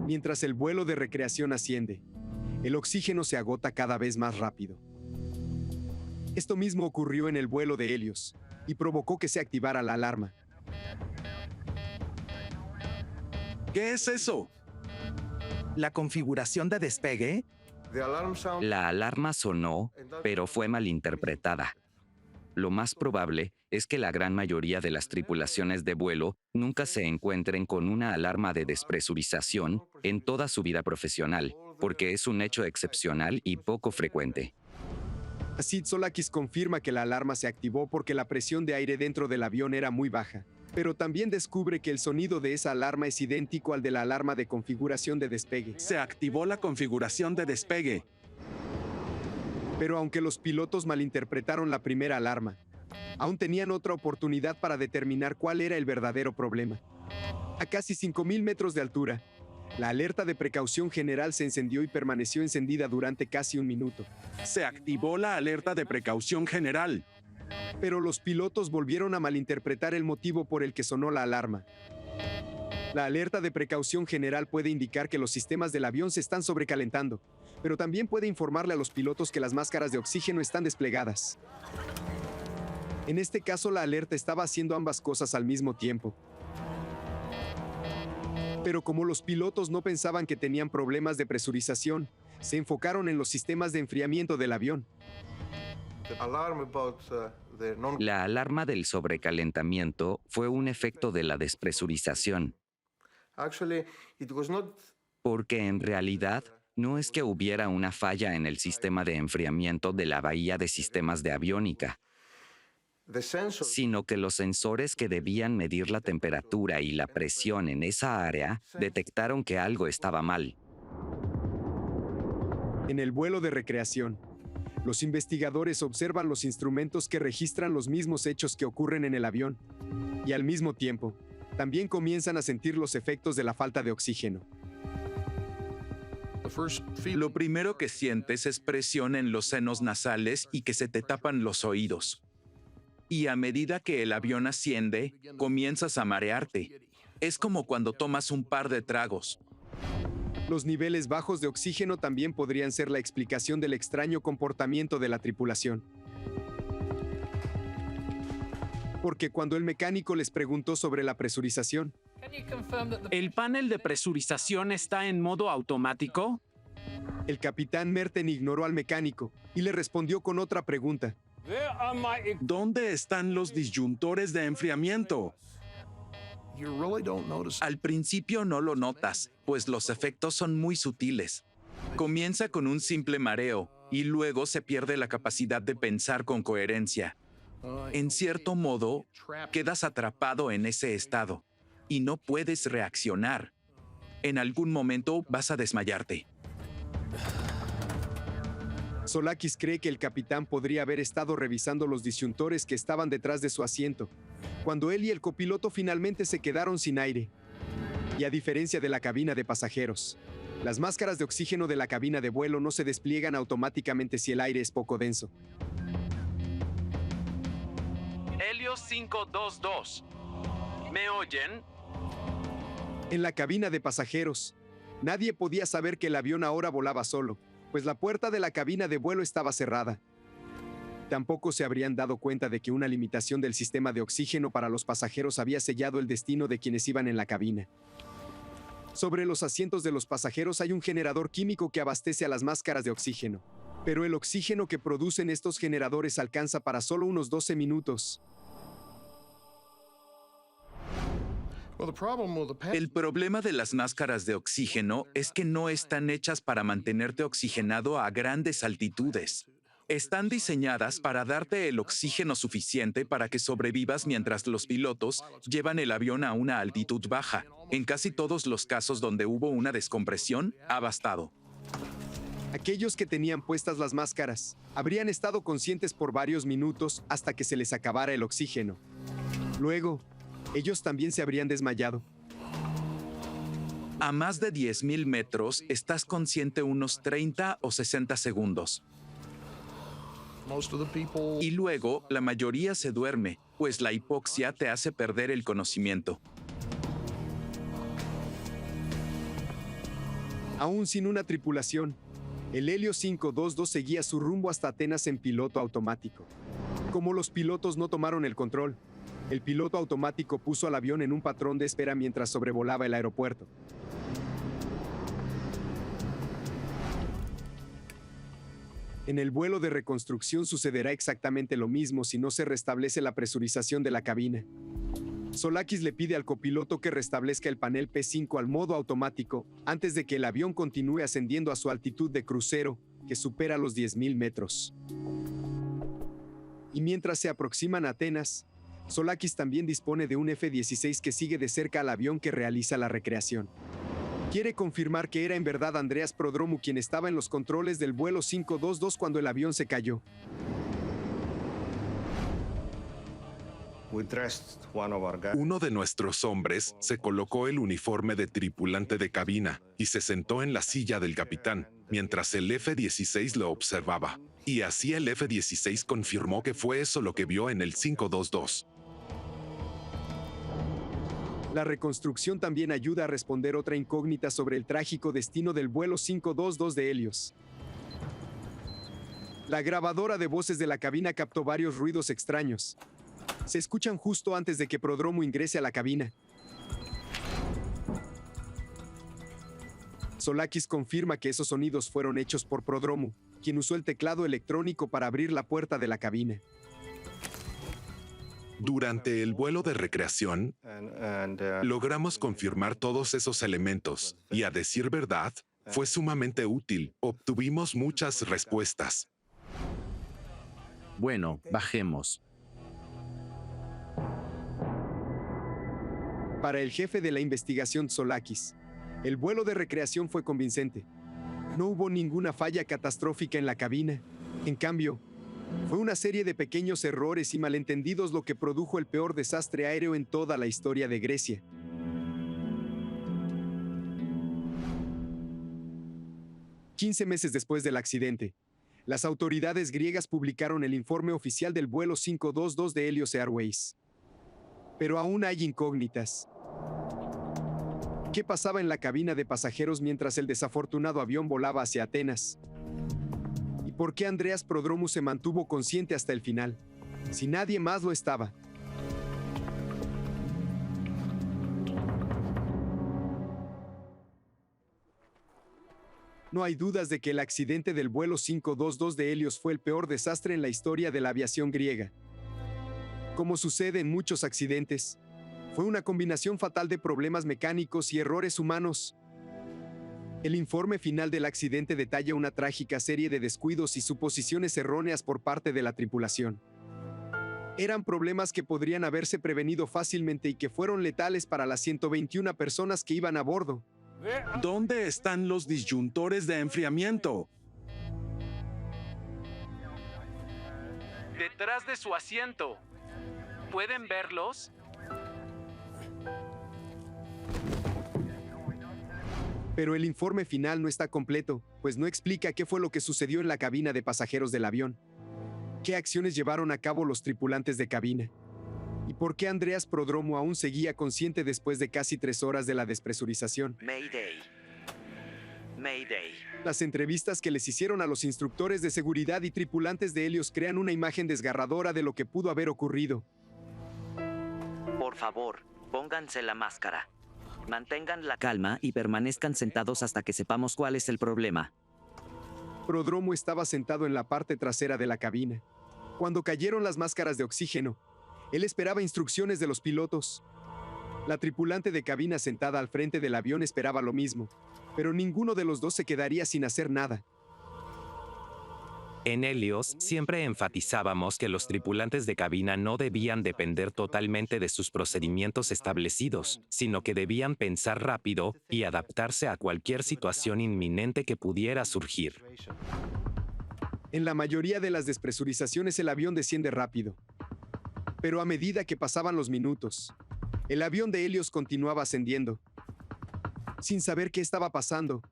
Mientras el vuelo de recreación asciende, el oxígeno se agota cada vez más rápido. Esto mismo ocurrió en el vuelo de Helios y provocó que se activara la alarma. ¿Qué es eso? ¿La configuración de despegue? La alarma sonó, pero fue malinterpretada. Lo más probable es que la gran mayoría de las tripulaciones de vuelo nunca se encuentren con una alarma de despresurización en toda su vida profesional, porque es un hecho excepcional y poco frecuente. Así, Solakis confirma que la alarma se activó porque la presión de aire dentro del avión era muy baja, pero también descubre que el sonido de esa alarma es idéntico al de la alarma de configuración de despegue. Se activó la configuración de despegue. Pero aunque los pilotos malinterpretaron la primera alarma, aún tenían otra oportunidad para determinar cuál era el verdadero problema. A casi 5.000 metros de altura, la alerta de precaución general se encendió y permaneció encendida durante casi 1 minuto. Se activó la alerta de precaución general. Pero los pilotos volvieron a malinterpretar el motivo por el que sonó la alarma. La alerta de precaución general puede indicar que los sistemas del avión se están sobrecalentando, pero también puede informarle a los pilotos que las máscaras de oxígeno están desplegadas. En este caso, la alerta estaba haciendo ambas cosas al mismo tiempo. Pero como los pilotos no pensaban que tenían problemas de presurización, se enfocaron en los sistemas de enfriamiento del avión. La alarma del sobrecalentamiento fue un efecto de la despresurización. Porque en realidad no es que hubiera una falla en el sistema de enfriamiento de la bahía de sistemas de aviónica, sino que los sensores que debían medir la temperatura y la presión en esa área detectaron que algo estaba mal. En el vuelo de recreación, los investigadores observan los instrumentos que registran los mismos hechos que ocurren en el avión, y al mismo tiempo, también comienzan a sentir los efectos de la falta de oxígeno. Lo primero que sientes es presión en los senos nasales y que se te tapan los oídos. Y a medida que el avión asciende, comienzas a marearte. Es como cuando tomas un par de tragos. Los niveles bajos de oxígeno también podrían ser la explicación del extraño comportamiento de la tripulación. Porque cuando el mecánico les preguntó sobre la presurización, ¿El panel de presurización está en modo automático? el capitán Merten ignoró al mecánico y le respondió con otra pregunta. ¿Dónde están los disyuntores de enfriamiento? Al principio no lo notas, pues los efectos son muy sutiles. Comienza con un simple mareo y luego se pierde la capacidad de pensar con coherencia. En cierto modo, quedas atrapado en ese estado y no puedes reaccionar. En algún momento vas a desmayarte. Solakis cree que el capitán podría haber estado revisando los disyuntores que estaban detrás de su asiento, cuando él y el copiloto finalmente se quedaron sin aire. Y a diferencia de la cabina de pasajeros, las máscaras de oxígeno de la cabina de vuelo no se despliegan automáticamente si el aire es poco denso. Helios 522. ¿Me oyen? En la cabina de pasajeros, nadie podía saber que el avión ahora volaba solo, pues la puerta de la cabina de vuelo estaba cerrada. Tampoco se habrían dado cuenta de que una limitación del sistema de oxígeno para los pasajeros había sellado el destino de quienes iban en la cabina. Sobre los asientos de los pasajeros hay un generador químico que abastece a las máscaras de oxígeno, pero el oxígeno que producen estos generadores alcanza para solo unos 12 minutos. El problema de las máscaras de oxígeno es que no están hechas para mantenerte oxigenado a grandes altitudes. Están diseñadas para darte el oxígeno suficiente para que sobrevivas mientras los pilotos llevan el avión a una altitud baja. En casi todos los casos donde hubo una descompresión, ha bastado. Aquellos que tenían puestas las máscaras habrían estado conscientes por varios minutos hasta que se les acabara el oxígeno. Luego, ellos también se habrían desmayado. A más de 10.000 metros, estás consciente unos 30 o 60 segundos. Y luego, la mayoría se duerme, pues la hipoxia te hace perder el conocimiento. Aún sin una tripulación, el Helios 522 seguía su rumbo hasta Atenas en piloto automático. Como los pilotos no tomaron el control, el piloto automático puso al avión en un patrón de espera mientras sobrevolaba el aeropuerto. En el vuelo de reconstrucción sucederá exactamente lo mismo si no se restablece la presurización de la cabina. Solakis le pide al copiloto que restablezca el panel P5 al modo automático antes de que el avión continúe ascendiendo a su altitud de crucero, que supera los 10.000 metros. Y mientras se aproximan a Atenas, Solakis también dispone de un F-16 que sigue de cerca al avión que realiza la recreación. Quiere confirmar que era en verdad Andreas Prodromou quien estaba en los controles del vuelo 522 cuando el avión se cayó. Uno de nuestros hombres se colocó el uniforme de tripulante de cabina y se sentó en la silla del capitán, mientras el F-16 lo observaba. Y así el F-16 confirmó que fue eso lo que vio en el 522. La reconstrucción también ayuda a responder otra incógnita sobre el trágico destino del vuelo 522 de Helios. La grabadora de voces de la cabina captó varios ruidos extraños. Se escuchan justo antes de que Prodromou ingrese a la cabina. Solakis confirma que esos sonidos fueron hechos por Prodromou, quien usó el teclado electrónico para abrir la puerta de la cabina. Durante el vuelo de recreación, logramos confirmar todos esos elementos y, a decir verdad, fue sumamente útil. Obtuvimos muchas respuestas. Bueno, bajemos. Para el jefe de la investigación Solakis, el vuelo de recreación fue convincente. No hubo ninguna falla catastrófica en la cabina. En cambio, fue una serie de pequeños errores y malentendidos lo que produjo el peor desastre aéreo en toda la historia de Grecia. $15 meses después del accidente, las autoridades griegas publicaron el informe oficial del vuelo 522 de Helios Airways. Pero aún hay incógnitas. ¿Qué pasaba en la cabina de pasajeros mientras el desafortunado avión volaba hacia Atenas? ¿Y por qué Andreas Prodromou se mantuvo consciente hasta el final, si nadie más lo estaba? No hay dudas de que el accidente del vuelo 522 de Helios fue el peor desastre en la historia de la aviación griega. Como sucede en muchos accidentes, fue una combinación fatal de problemas mecánicos y errores humanos. El informe final del accidente detalla una trágica serie de descuidos y suposiciones erróneas por parte de la tripulación. Eran problemas que podrían haberse prevenido fácilmente y que fueron letales para las 121 personas que iban a bordo. ¿Dónde están los disyuntores de enfriamiento? Detrás de su asiento. ¿Pueden verlos? Pero el informe final no está completo, pues no explica qué fue lo que sucedió en la cabina de pasajeros del avión. ¿Qué acciones llevaron a cabo los tripulantes de cabina? ¿Y por qué Andreas Prodromou aún seguía consciente después de casi 3 horas de la despresurización? Mayday. Mayday. Las entrevistas que les hicieron a los instructores de seguridad y tripulantes de Helios crean una imagen desgarradora de lo que pudo haber ocurrido. Por favor, pónganse la máscara. Mantengan la calma y permanezcan sentados hasta que sepamos cuál es el problema. Prodromou estaba sentado en la parte trasera de la cabina. Cuando cayeron las máscaras de oxígeno, él esperaba instrucciones de los pilotos. La tripulante de cabina sentada al frente del avión esperaba lo mismo, pero ninguno de los dos se quedaría sin hacer nada. En Helios, siempre enfatizábamos que los tripulantes de cabina no debían depender totalmente de sus procedimientos establecidos, sino que debían pensar rápido y adaptarse a cualquier situación inminente que pudiera surgir. En la mayoría de las despresurizaciones el avión desciende rápido. Pero a medida que pasaban los minutos, el avión de Helios continuaba ascendiendo. Sin saber qué estaba pasando,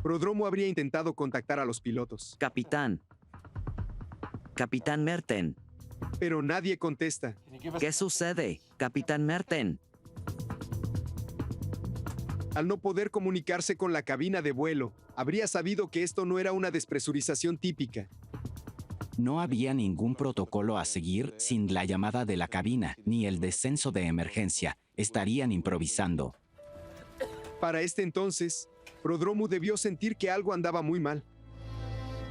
Prodromou habría intentado contactar a los pilotos. Capitán Merten. Pero nadie contesta. ¿Qué sucede, Capitán Merten? Al no poder comunicarse con la cabina de vuelo, habría sabido que esto no era una despresurización típica. No había ningún protocolo a seguir sin la llamada de la cabina, ni el descenso de emergencia. Estarían improvisando. Para este entonces, Prodromou debió sentir que algo andaba muy mal.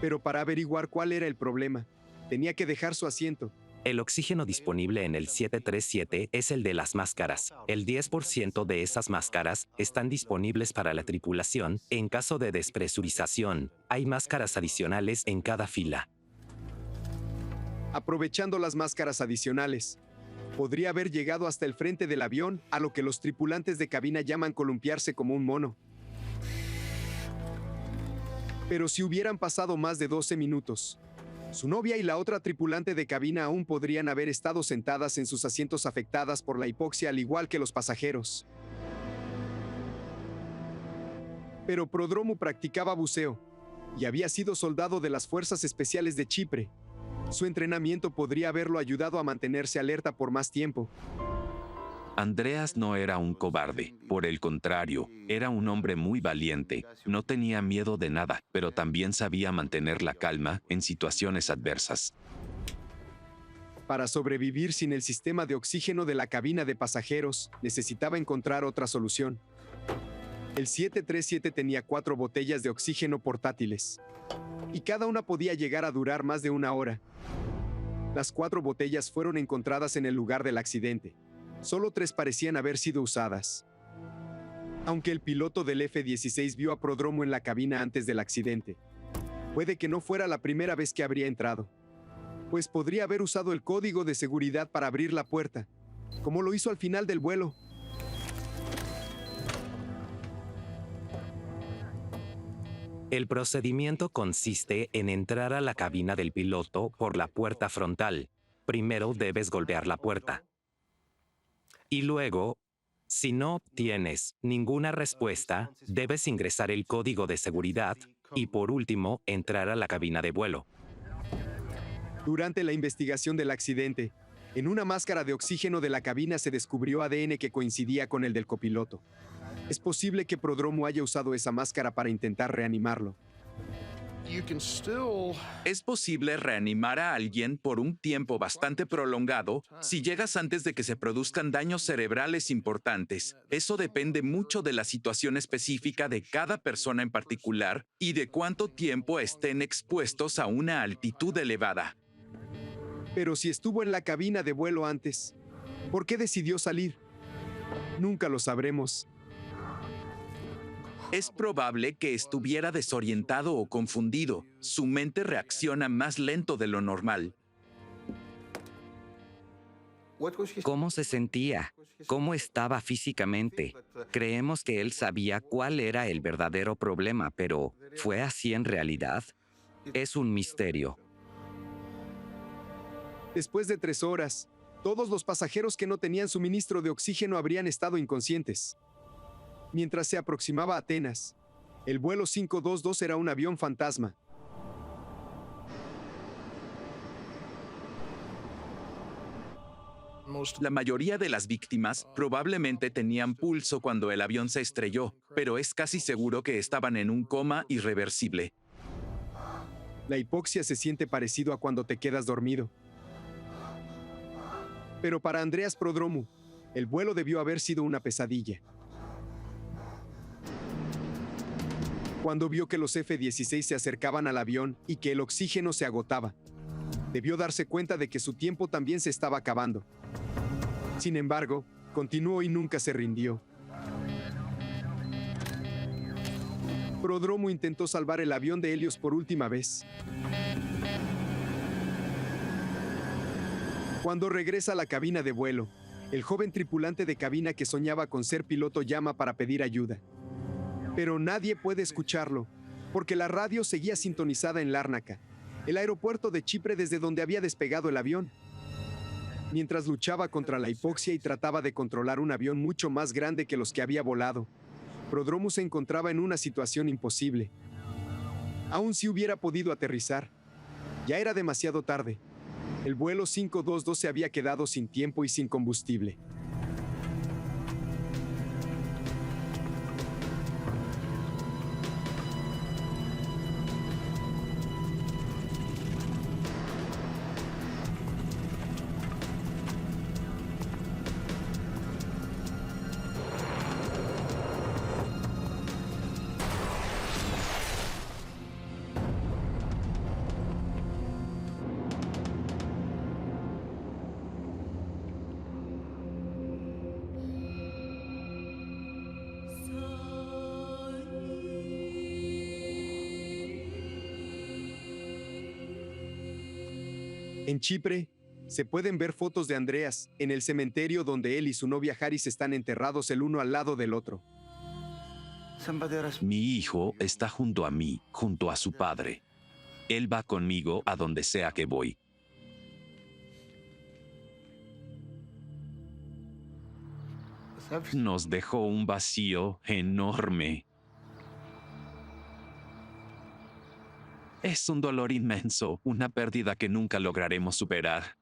Pero para averiguar cuál era el problema, tenía que dejar su asiento. El oxígeno disponible en el 737 es el de las máscaras. El 10% de esas máscaras están disponibles para la tripulación. En caso de despresurización, hay máscaras adicionales en cada fila. Aprovechando las máscaras adicionales, podría haber llegado hasta el frente del avión, a lo que los tripulantes de cabina llaman columpiarse como un mono. Pero si hubieran pasado más de 12 minutos, su novia y la otra tripulante de cabina aún podrían haber estado sentadas en sus asientos afectadas por la hipoxia al igual que los pasajeros. Pero Prodromou practicaba buceo y había sido soldado de las Fuerzas Especiales de Chipre. Su entrenamiento podría haberlo ayudado a mantenerse alerta por más tiempo. Andreas no era un cobarde, por el contrario, era un hombre muy valiente, no tenía miedo de nada, pero también sabía mantener la calma en situaciones adversas. Para sobrevivir sin el sistema de oxígeno de la cabina de pasajeros, necesitaba encontrar otra solución. El 737 tenía 4 botellas de oxígeno portátiles, y cada una podía llegar a durar más de 1 hora. Las 4 botellas fueron encontradas en el lugar del accidente. Solo 3 parecían haber sido usadas. Aunque el piloto del F-16 vio a Prodromou en la cabina antes del accidente, puede que no fuera la primera vez que habría entrado, pues podría haber usado el código de seguridad para abrir la puerta, como lo hizo al final del vuelo. El procedimiento consiste en entrar a la cabina del piloto por la puerta frontal. Primero debes golpear la puerta. Y luego, si no obtienes ninguna respuesta, debes ingresar el código de seguridad y por último, entrar a la cabina de vuelo. Durante la investigación del accidente, en una máscara de oxígeno de la cabina se descubrió ADN que coincidía con el del copiloto. Es posible que Prodromo haya usado esa máscara para intentar reanimarlo. Es posible reanimar a alguien por un tiempo bastante prolongado si llegas antes de que se produzcan daños cerebrales importantes. Eso depende mucho de la situación específica de cada persona en particular y de cuánto tiempo estén expuestos a una altitud elevada. Pero si estuvo en la cabina de vuelo antes, ¿por qué decidió salir? Nunca lo sabremos. Es probable que estuviera desorientado o confundido. Su mente reacciona más lento de lo normal. ¿Cómo se sentía? ¿Cómo estaba físicamente? Creemos que él sabía cuál era el verdadero problema, pero ¿fue así en realidad? Es un misterio. Después de 3 horas, todos los pasajeros que no tenían suministro de oxígeno habrían estado inconscientes. Mientras se aproximaba a Atenas, el vuelo 522 era un avión fantasma. La mayoría de las víctimas probablemente tenían pulso cuando el avión se estrelló, pero es casi seguro que estaban en un coma irreversible. La hipoxia se siente parecido a cuando te quedas dormido. Pero para Andreas Prodromou, el vuelo debió haber sido una pesadilla. Cuando vio que los F-16 se acercaban al avión y que el oxígeno se agotaba, debió darse cuenta de que su tiempo también se estaba acabando. Sin embargo, continuó y nunca se rindió. Prodromou intentó salvar el avión de Helios por última vez. Cuando regresa a la cabina de vuelo, el joven tripulante de cabina que soñaba con ser piloto llama para pedir ayuda. Pero nadie puede escucharlo, porque la radio seguía sintonizada en Lárnaca, el aeropuerto de Chipre desde donde había despegado el avión. Mientras luchaba contra la hipoxia y trataba de controlar un avión mucho más grande que los que había volado, Prodromou se encontraba en una situación imposible. Aun si hubiera podido aterrizar, ya era demasiado tarde. El vuelo 522 se había quedado sin tiempo y sin combustible. En Chipre, se pueden ver fotos de Andreas en el cementerio donde él y su novia Haris están enterrados el uno al lado del otro. Mi hijo está junto a mí, junto a su padre. Él va conmigo a donde sea que voy. Nos dejó un vacío enorme. Es un dolor inmenso, una pérdida que nunca lograremos superar.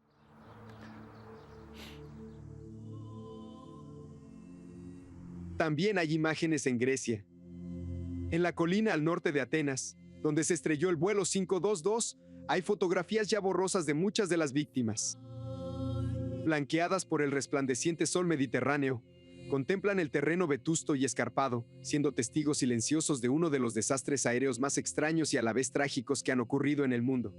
También hay imágenes en Grecia. En la colina al norte de Atenas, donde se estrelló el vuelo 522, hay fotografías ya borrosas de muchas de las víctimas. Blanqueadas por el resplandeciente sol mediterráneo, contemplan el terreno vetusto y escarpado, siendo testigos silenciosos de uno de los desastres aéreos más extraños y a la vez trágicos que han ocurrido en el mundo.